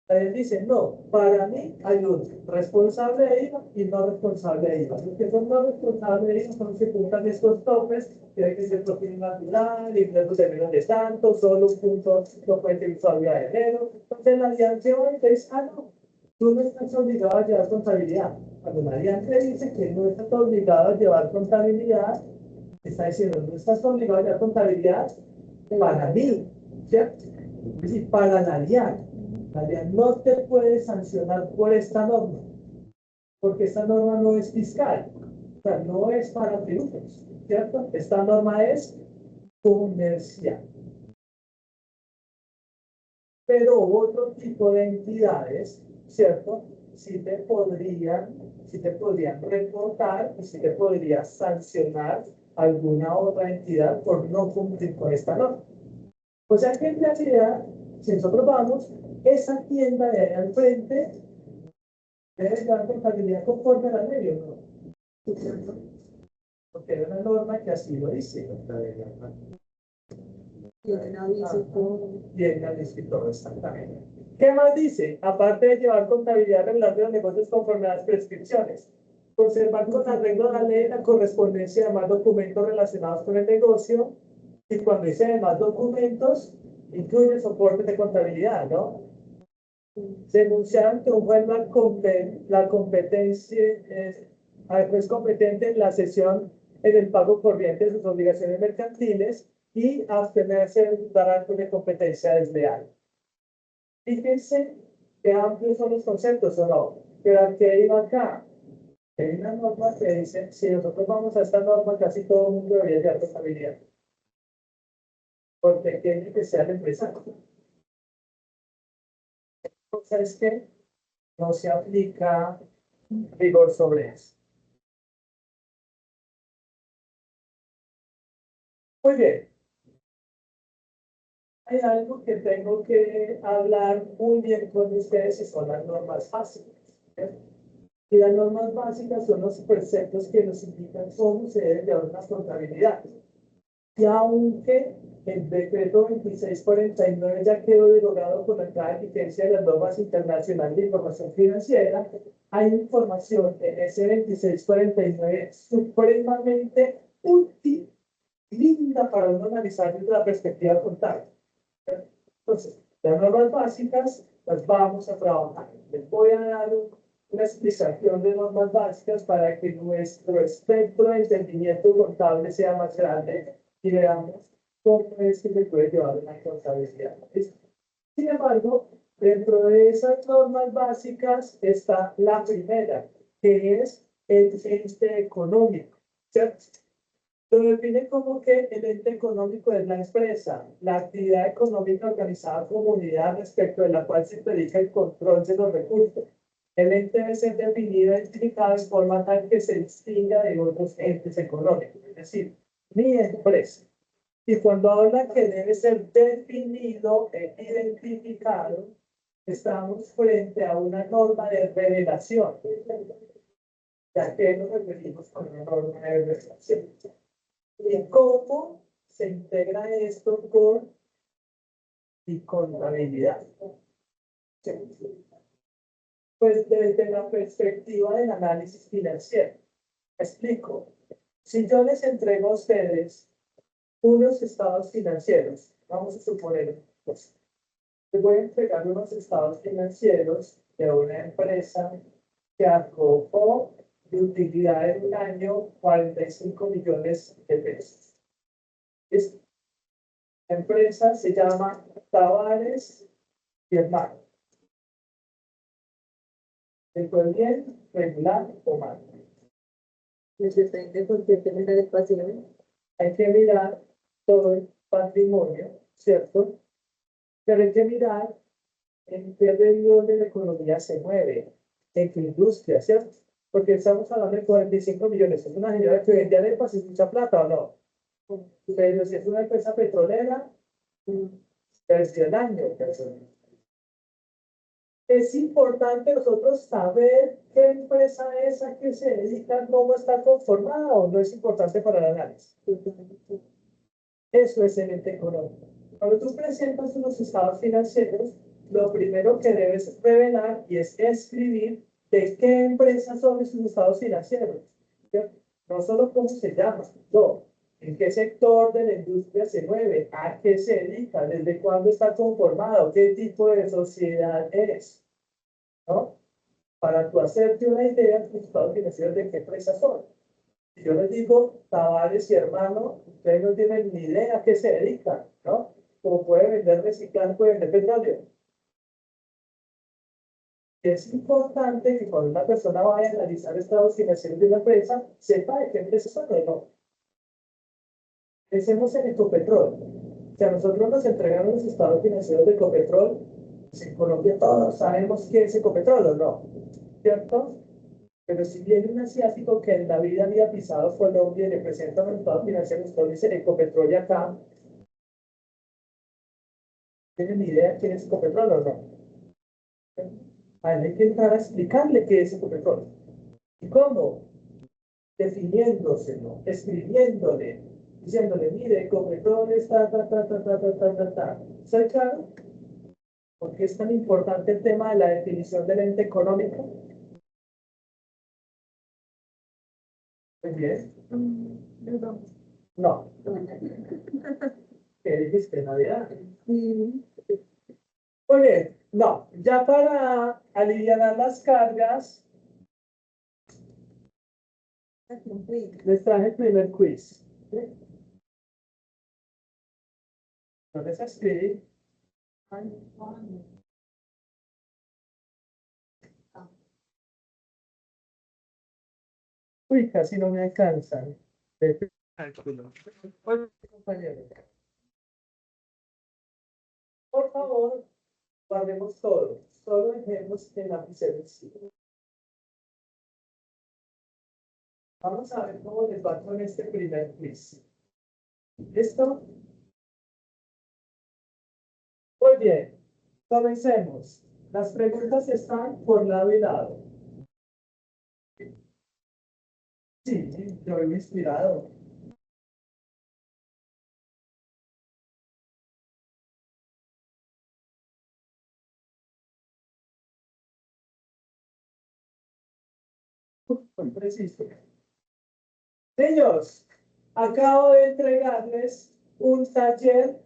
La DIAN dice, no, para mí hay un responsable de IVA y no responsable de IVA. Los que son no responsables de IVA son los que cumplan estos topes, que hay que ser profil natural, ingresos de menos de tanto, solo un punto no puede ser usuario de enero. Entonces la DIAN se va y te dice, no, tú no estás obligado a llevar contabilidad. Cuando la DIAN te dice que no estás obligado a llevar contabilidad, está diciendo, no estás obligado a llevar contabilidad para mí, ¿cierto? Es decir, para la DIAN. La DIAN no te puede sancionar por esta norma, porque esta norma no es fiscal, o sea, no es para tributos, ¿cierto? Esta norma es comercial. pero otro tipo de entidades, ¿cierto? Sí te podrían reportar y sí te podría sancionar alguna otra entidad por no cumplir con esta norma. O sea que en realidad, si nosotros vamos, esa tienda de ahí al frente debe dar contabilidad conforme a la ley, ¿o no? ¿Cierto? Porque hay una norma que así lo dice. Tienen aviso con Bien, ya listo y todo, exactamente. ¿Qué más dice? Aparte de llevar contabilidad regular de los negocios conforme a las prescripciones, conservar con arreglo a la ley la correspondencia de demás documentos relacionados con el negocio, y cuando dice demás documentos, incluye soportes de contabilidad, ¿no? Denunciar ante un juez la competencia, es competente en la sesión en el pago corriente de sus obligaciones mercantiles y abstenerse de dar actos de competencia desleal. Fíjense qué amplios son los conceptos, ¿o no? Pero aquí iba acá. Hay una norma que dice, si nosotros vamos a esta norma, casi todo el mundo debería llevar responsabilidad. Por pequeño que sea la empresa. Cosa es que no se aplica rigor sobre eso. Muy bien. Hay algo que tengo que hablar muy bien con ustedes y son las normas básicas. ¿Eh? Y las normas básicas son los preceptos que nos indican cómo se debe llevar una contabilidad. Y aunque el decreto 2649 ya quedó derogado con la entrada en vigencia de las normas internacionales de información financiera, hay información en ese 2649 supremamente útil, linda para uno analizar desde la perspectiva contable. Entonces, las normas básicas las vamos a trabajar. Les voy a dar una explicación de normas básicas para que nuestro espectro de entendimiento contable sea más grande y veamos cómo es que se puede llevar una contabilidad. Sin embargo, dentro de esas normas básicas está la primera, que es el ente económico, ¿cierto? Lo define como que el ente económico es la empresa, la actividad económica organizada como unidad respecto de la cual se dedica el control de los recursos. El ente debe ser definido e identificado de forma tal que se distinga de otros entes económicos, es decir, mi empresa. Y cuando habla que debe ser definido e identificado, estamos frente a una norma de revelación. ¿A qué nos referimos con una norma de revelación? ¿Y cómo se integra esto con mi contabilidad? Pues desde la perspectiva del análisis financiero. Explico. Si yo les entrego a ustedes unos estados financieros, vamos a suponer, pues, les voy a entregar unos estados financieros de una empresa que arrojó de utilidad en un año 45 millones de pesos. La empresa se llama Tavares y Hermanos. ¿Se fue bien, regular o mal? les depende porque tienen la pasión. Hay que mirar todo el patrimonio, ¿cierto? Pero hay que mirar en qué región de la economía se mueve, en qué industria, ¿cierto? Porque estamos hablando de 45 millones. ¿Es una señora que vende arepas y mucha plata o no? Pero si es una empresa petrolera, perdió el año. Es importante nosotros saber qué empresa es a qué se dedica, cómo está conformada o no es importante para el análisis. Eso es el ente económico. Cuando tú presentas unos estados financieros, lo primero que debes revelar y es escribir de qué empresas son esos estados financieros. ¿Cierto? No solo cómo se llama, no. ¿En qué sector de la industria se mueve? ¿A qué se dedica? ¿Desde cuándo está conformado? ¿Qué tipo de sociedad es? ¿No? Para tú hacerte una idea de los estados financieros de qué empresas son. Si yo les digo Tavares y Hermano, ustedes no tienen ni idea a qué se dedican, ¿no? Como puede vender reciclado, puede vender petróleo. Es importante que cuando una persona vaya a analizar estados financieros de una empresa, sepa de qué empresa son o no. Pensemos en Ecopetrol. Si a nosotros nos entregaron los estados financieros de Ecopetrol, Pues en Colombia todos sabemos que es Ecopetrol, ¿o no? ¿Cierto? Pero si viene un asiático que en la vida había pisado Colombia y le presenta un mercado financiero, usted dice Ecopetrol y acá, ¿tienen ni idea quién es Ecopetrol o no? A él hay que entrar a explicarle qué es Ecopetrol. ¿Y cómo? Definiéndoselo, escribiéndole, diciéndole, mire, Ecopetrol está, ta. ¿Está claro? ¿Por qué es tan importante el tema de la definición del ente económico? Muy bien. No, ¿qué dijiste? Navidad. Sí. Muy bien, no, ya para aliviar las cargas, les traje el primer quiz. ¿Sí? Entonces escribí. Uy, casi no me alcanzan. Cálculo. Oye, compañero, por favor, guardemos todo. Solo dejemos el lapicero encima. Vamos a ver cómo les va con este primer quiz. ¿Listo? Muy bien. Comencemos. Las preguntas están por lado y lado. Sí, yo he inspirado. Muy preciso. Niños, acabo de entregarles un taller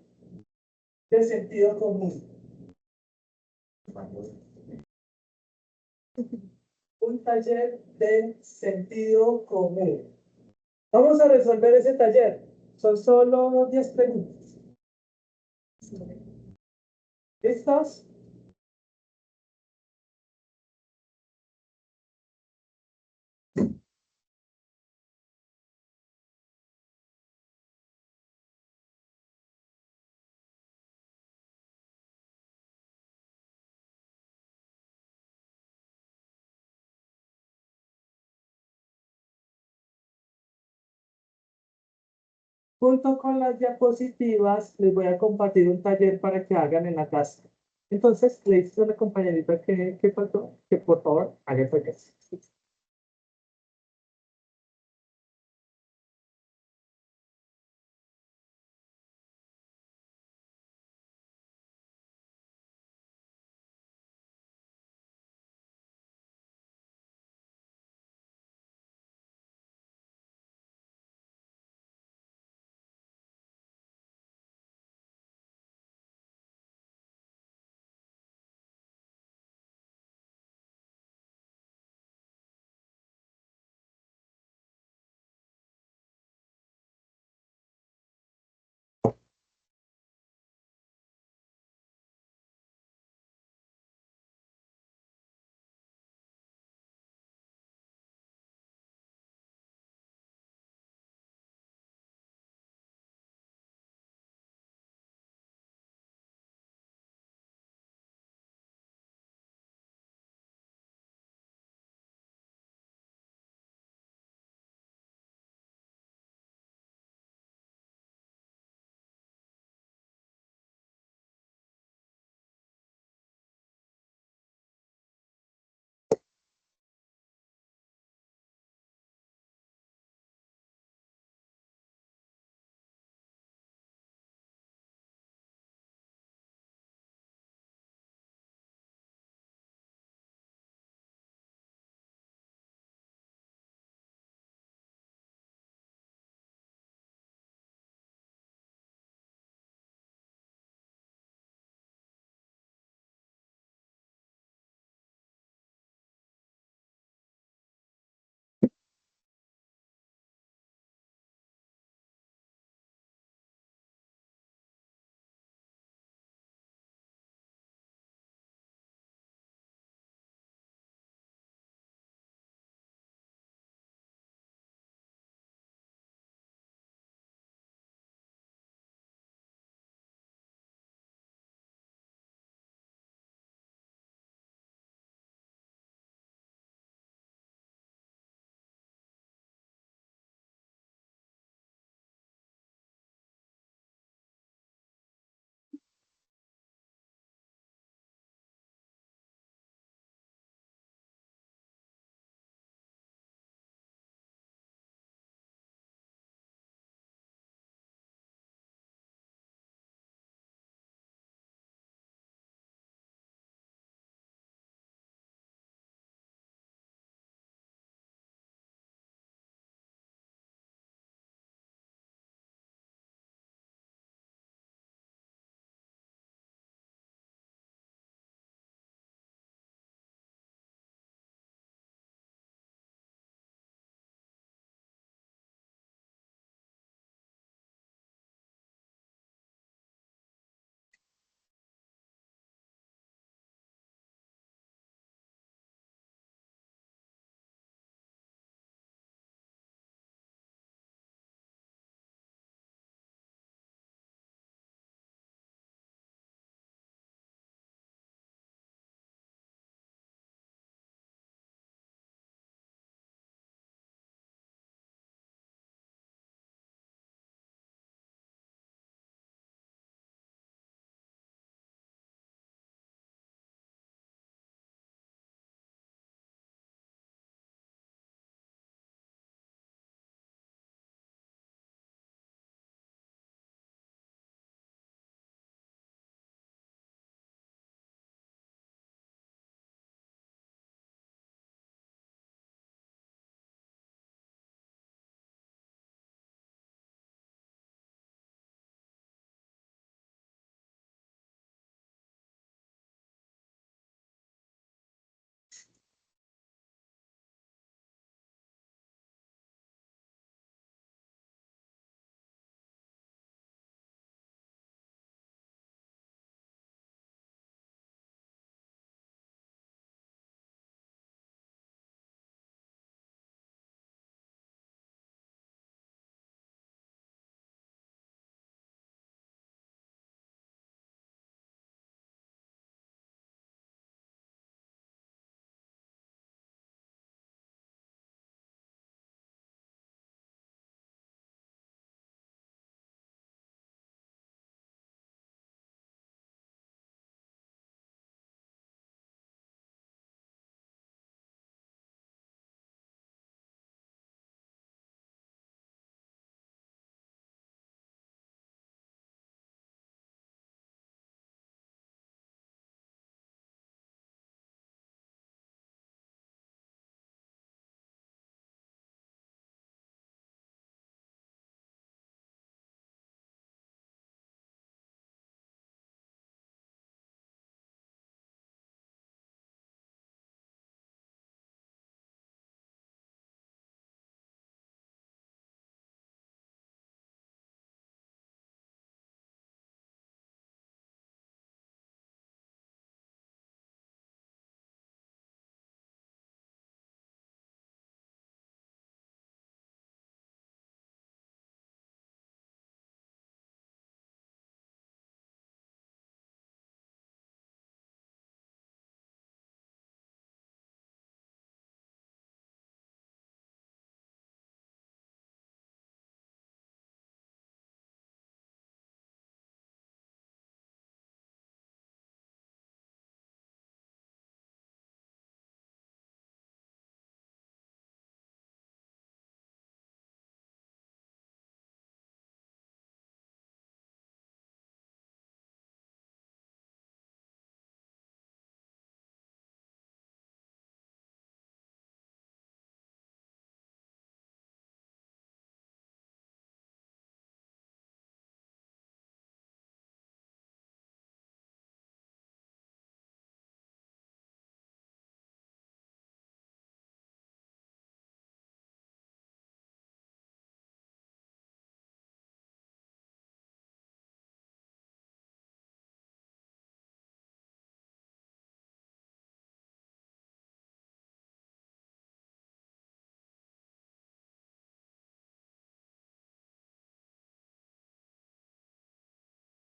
de sentido común. Un taller de sentido común. Vamos a resolver ese taller. Son solo 10 preguntas. ¿Listos? Junto con las diapositivas, les voy a compartir un taller para que hagan en la casa. Entonces, le dices a la compañerita que faltó, que por favor haga el taller.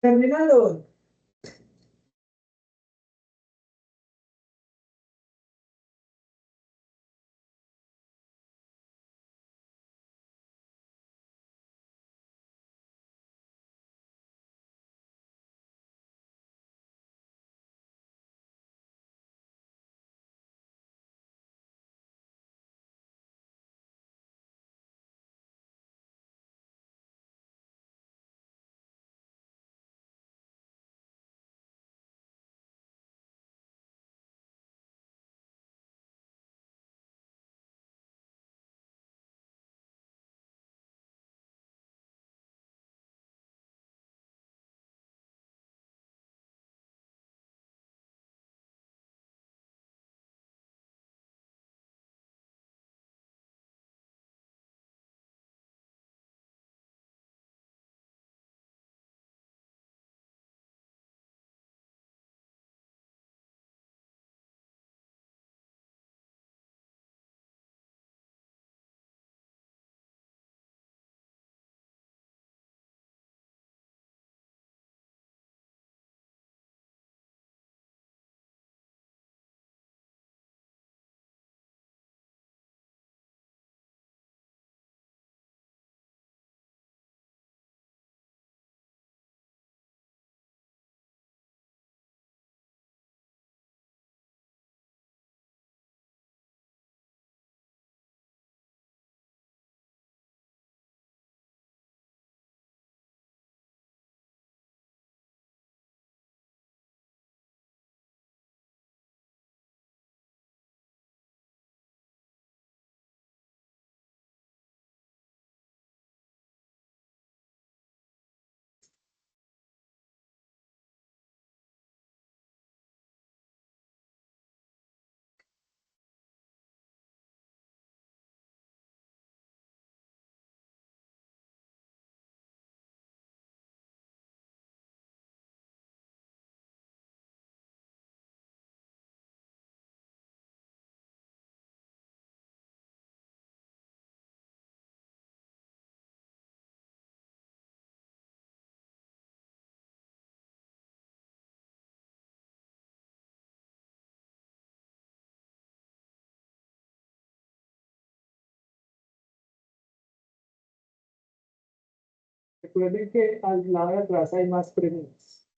Terminaron. Recuerden que al lado de atrás hay más preguntas.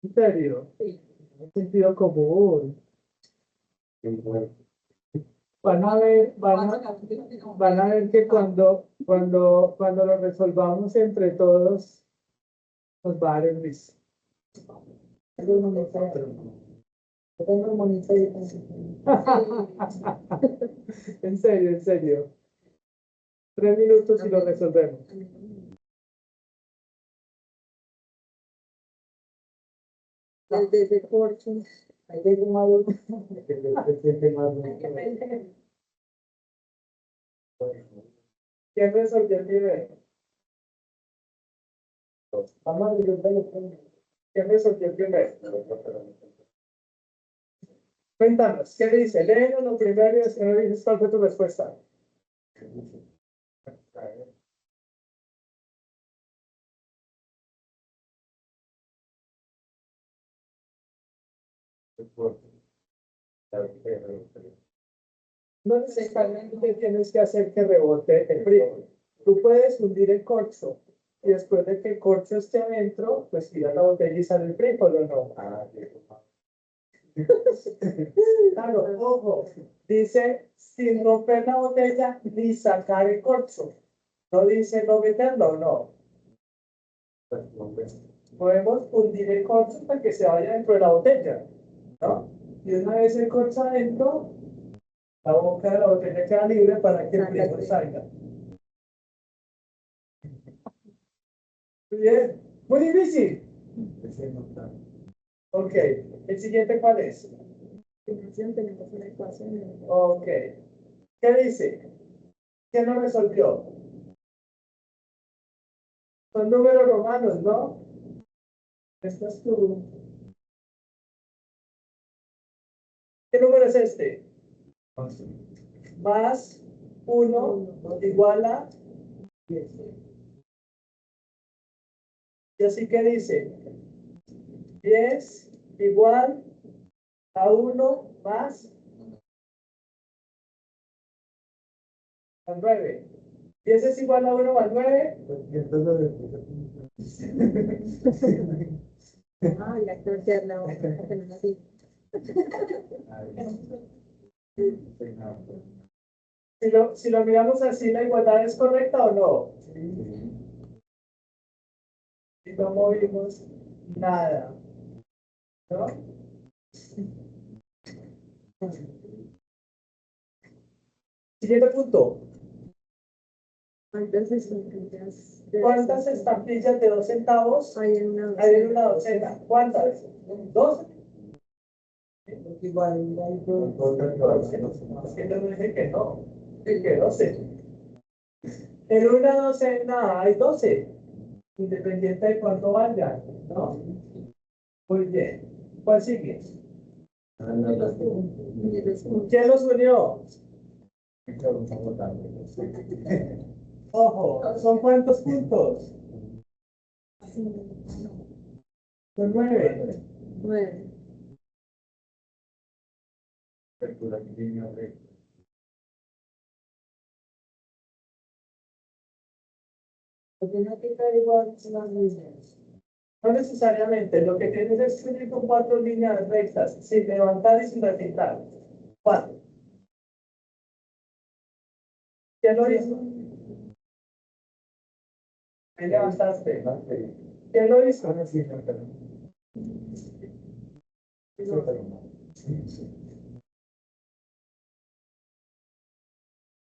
¿En serio? Sí. Sentido común. Van a ver que cuando lo resolvamos entre todos, nos va a dar el risa. Algo bonito. Algo bonito y En serio, en serio. 3 minutos y lo resolvemos. Desde ese corcho. Ahí tengo un adulto. ¿Quién resolvió el nivel? Vamos a resolverlo. ¿Quién resolvió el primer? Cuéntanos, ¿qué dice? Léelo lo primero y después me dices cuál fue tu respuesta. No necesariamente tienes que hacer que rebote el frío. Tú puedes hundir el corcho y después de que el corcho esté adentro, pues tirar la botella y sale el frijol o no. Claro, ojo, dice sin romper la botella ni sacar el corcho. No dice no meterlo, no. Podemos hundir el corcho para que se vaya dentro de la botella, ¿no? Y una vez el corcho adentro, la boca de la botella queda libre para que el frijol salga. Muy bien, muy difícil. Ok, ¿el siguiente cuál es? Tenemos una ecuación. Ok, ¿qué dice? ¿Quién lo resolvió? Son números romanos, ¿no? Esta es tu. ¿Qué número es este? Más 1 igual a 10. Y así que dice 10 igual a 1 más a 9. 10 es igual a 1 más 9. Ah, la actor la otra. Sí. Si lo miramos así, ¿la igualdad es correcta o no? Y no movimos nada, ¿no? Siguiente punto. ¿Cuántas estampillas? ¿Cuántas estampillas de 2 centavos hay en una hay en una docena? ¿Cuántas? ¿12? Igual, Es que yo no dije que no, dije que 12. En una docena hay 12, independiente de cuánto valga, ¿no? Muy bien. ¿Cuál sigue? ¿Quién los unió? Ojo, ¿son cuántos puntos? Son 9. 9. No necesariamente, lo que tienes es escribir con 4 líneas rectas, sin levantar y sin repintar. 4. ¿Quién lo hizo? ¿Qué levantaste? ¿Quién lo hizo?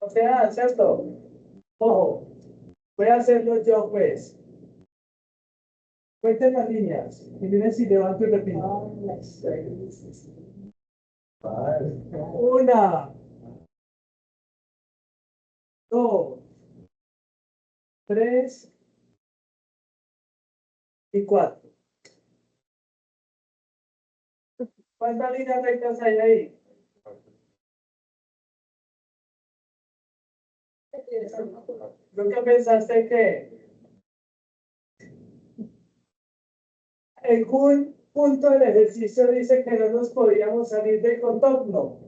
O sea, ¿cierto? Ojo, voy a hacerlo yo, pues. Cuenten las líneas y miren si levanto y repito. 1, 2, 3 y 4. ¿Cuántas líneas rectas hay ahí? ¿Nunca pensaste que en un punto del ejercicio dice que no nos podíamos salir del contorno?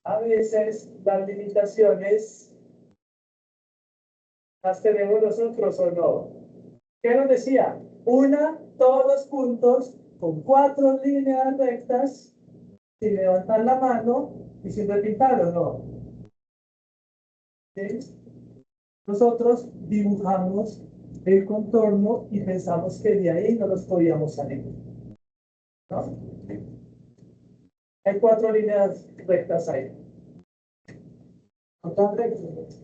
A veces las limitaciones las tenemos nosotros o no. ¿Qué nos decía? Una, todos los puntos con 4 líneas rectas, sin levantar la mano y sin repintar, ¿o no? ¿Sí? Nosotros dibujamos el contorno y pensamos que de ahí no nos podíamos salir, ¿no? Hay 4 líneas rectas ahí. ¿No tan rectas?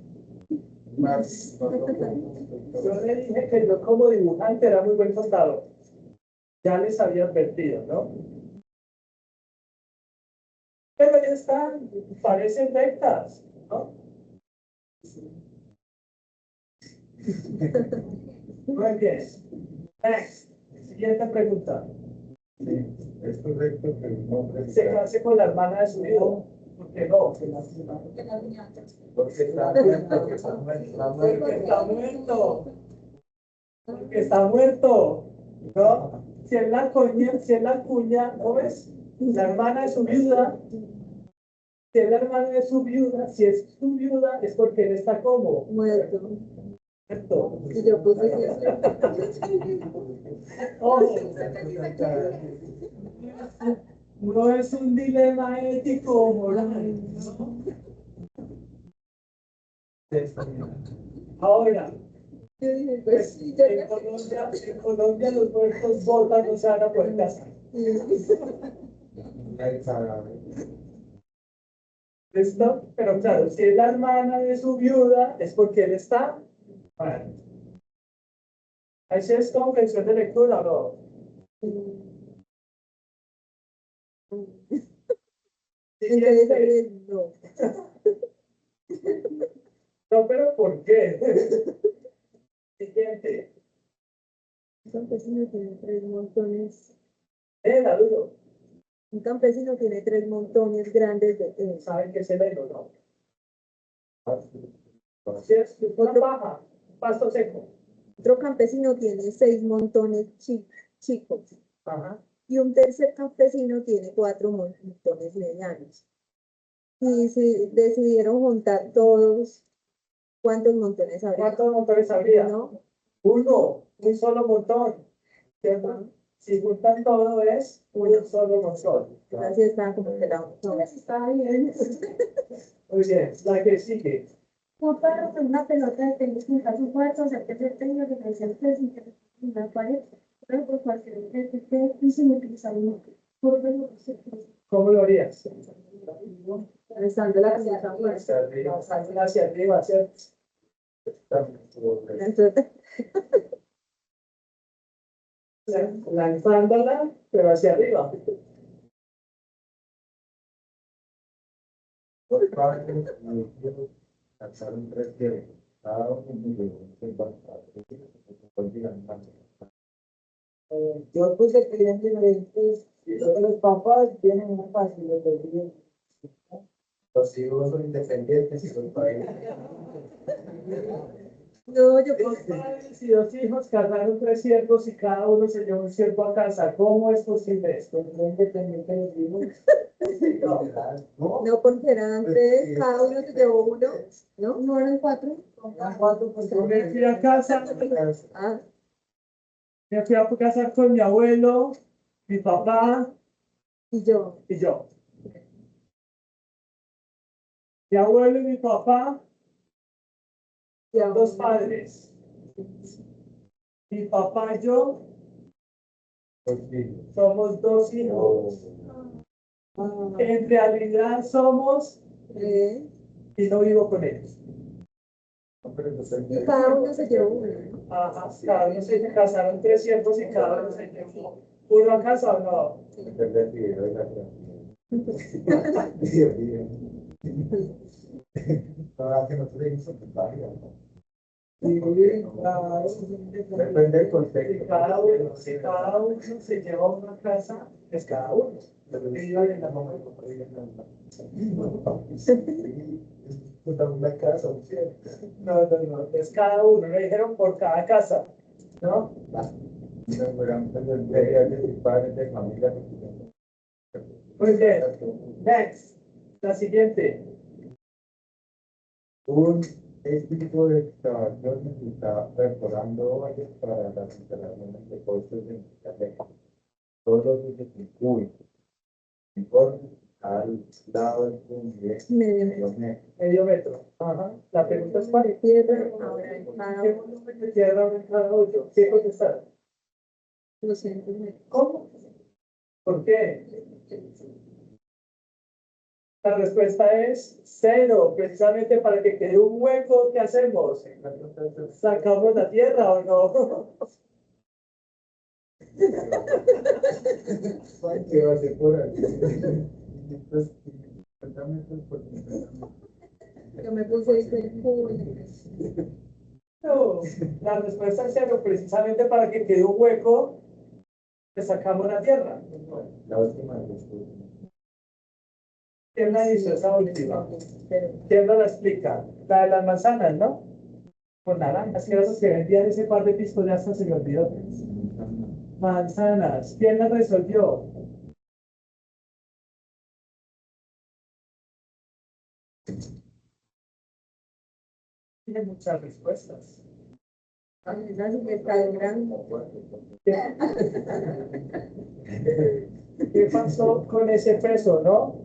Más, Yo le dije que yo como dibujante era muy buen contador. Ya les había advertido, ¿no? Pero ya están, parecen rectas, ¿no? Muy bien. Next. Siguiente pregunta. sí, es correcto que un hombre Se case con la hermana de su hijo. ¿Por qué no? porque está muerto, que está muerto, Porque está muerto. Porque está muerto. ¿No? Si es la cuña, ¿no ves? La hermana de su viuda. Si es la hermana de su viuda, si es su viuda, es porque él está como Muerto. muerto. Y yo puse que Ojo, no es un dilema ético o moral, ¿no? Ahora, yo dije, pues pues, sí, ya en Colombia los muertos votan, no se van a poder casar. ¿Listo? Pero claro, si es la hermana de su viuda, es porque él está mal. ¿Esa es comprensión de lectura o no? Entonces Siguiente. ahí no. No, pero ¿por qué? Siguiente. Un campesino tiene 3 montones. La duro. Un campesino tiene 3 montones grandes de ¿Saben qué es el heno, no? Si es una paja, pasto seco. Otro campesino tiene 6 montones chicos. Ajá. Y un tercer campesino tiene 4 montones medianos. Y si decidieron juntar todos, ¿cuántos montones habría? ¿Cuántos montones habría? ¿No? Uno, un solo montón. ¿Cierto? Si juntan todo es un solo montón. Así está como que la Está bien. Muy bien, la que sigue. Un perro con una pelota de tenis junto a su cuarto, cerca del tenis que crecía el pez y que una pared, pero por cualquier objeto que y sin utilizar un por verlo que se ¿Cómo lo harías? Alzando la cabeza. Hacia arriba, ¿cierto? Entonces, Lanzándola, pero hacia arriba. Los padres alzaron 3 piedras, cada uno de Yo puse que eran diferentes, los papás tienen una fácil, los hijos son independientes y los padres. no, yo Dos puse, padres y 2 hijos casaron 3 siervos y cada uno se llevó un siervo a casa. ¿Cómo es posible esto? ¿No independiente de los hijos? No. no porque eran 3, cada uno se llevó uno, ¿no? no eran 4. Eran 4, pues yo me fui a casa, Ah, me fui a casa con mi abuelo, mi papá y yo. y yo. Mi abuelo y mi papá Y son 2 padres. Mi papá y yo somos 2 hijos. En realidad somos y no vivo con ellos. Y cada uno se llevó uno, ¿no? Ajá, cada uno se casaron 3 siervos y cada uno se llevó uno a casa o no. Depende del contexto. Si cada uno se lleva una casa, es cada uno. Vivan en la misma. Una casa, No, es cada uno. Me dijeron por cada casa, ¿no? Muy bien. Next. La siguiente. Un Este tipo de excavaciones está perforando valles para las instalaciones de postes de internet. Todos los usos incluyen informe al lado del punto Medio Medio metro. Ajá. La pregunta es cuál. de tierra, ahora en cada ¿Qué volumen de tierra habrá en cada hoyo? ¿Qué contestar? 200 metros. ¿Cómo? ¿Por qué? La respuesta es cero. Precisamente para que quede un hueco, ¿qué hacemos? ¿Sacamos la tierra o no? ¿Cuánto va a ser por ahí? 550 metros por 50 metros. Yo me puse dice, No. La respuesta es cero. Precisamente para que quede un hueco, le sacamos la tierra. La última respuesta. ¿Quién la hizo esa última? pero ¿Quién no la explica? La de las manzanas, ¿no? Con naranjas, que era lo que vendían ese par de piscos, ya hasta se me olvidó. Manzanas, ¿quién la resolvió? Tiene muchas respuestas. esa sí que está grande. ¿Qué pasó con ese peso, no?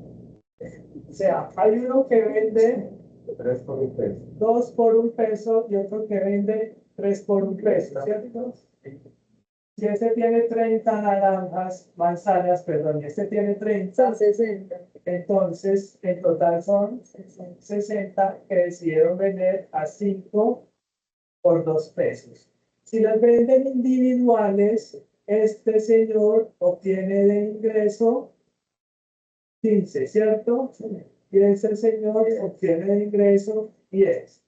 O sea, hay uno que vende 3 por un peso. 2 por un peso y otro que vende 3 por un peso, ¿cierto? Si este tiene 30 naranjas, manzanas, perdón, y este tiene 30, Son 60. entonces en total son 60 que decidieron vender a 5 por 2 pesos. Si las venden individuales, este señor obtiene de ingreso 15, ¿cierto? Y este señor obtiene de ingreso 10.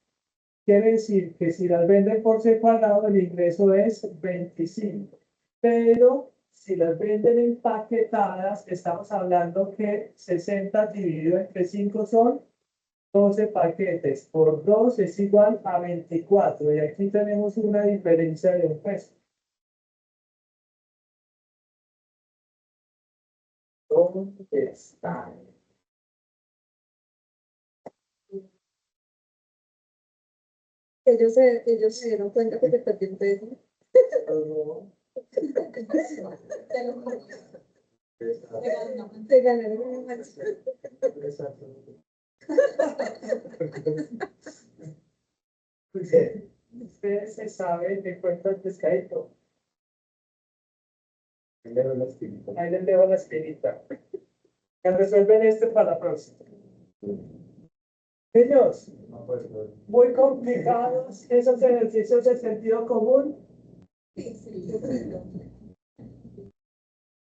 Quiere decir que si las venden por separado, el ingreso es 25. Pero si las venden empaquetadas, estamos hablando que 60 dividido entre 5 son 12 paquetes. Por 2 es igual a 24. Y aquí tenemos una diferencia de un peso. ¿Dónde está? Ellos se dieron cuenta que se perdió un peso. Se ganaron una manzana. Ustedes se saben de cuento el pescadito. Primero la espinita. Ahí les dejo la espinita. Que resuelven este para la próxima. Ellos, No, pues, muy complicados esos ejercicios de sentido común. Sí, sí,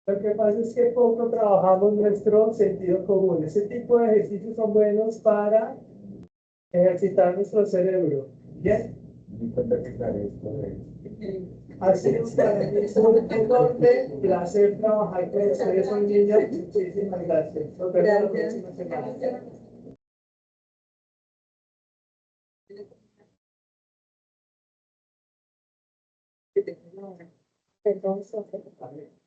Lo que pasa es que poco trabajamos nuestro sentido común. Ese tipo de ejercicios son buenos para ejercitar nuestro cerebro. Bien, me cuenta que carezco de así es para mí. Es un enorme placer trabajar con ustedes, son niños. Muchísimas gracias. Nos vemos la próxima semana. Perdón, Sofía. Vale.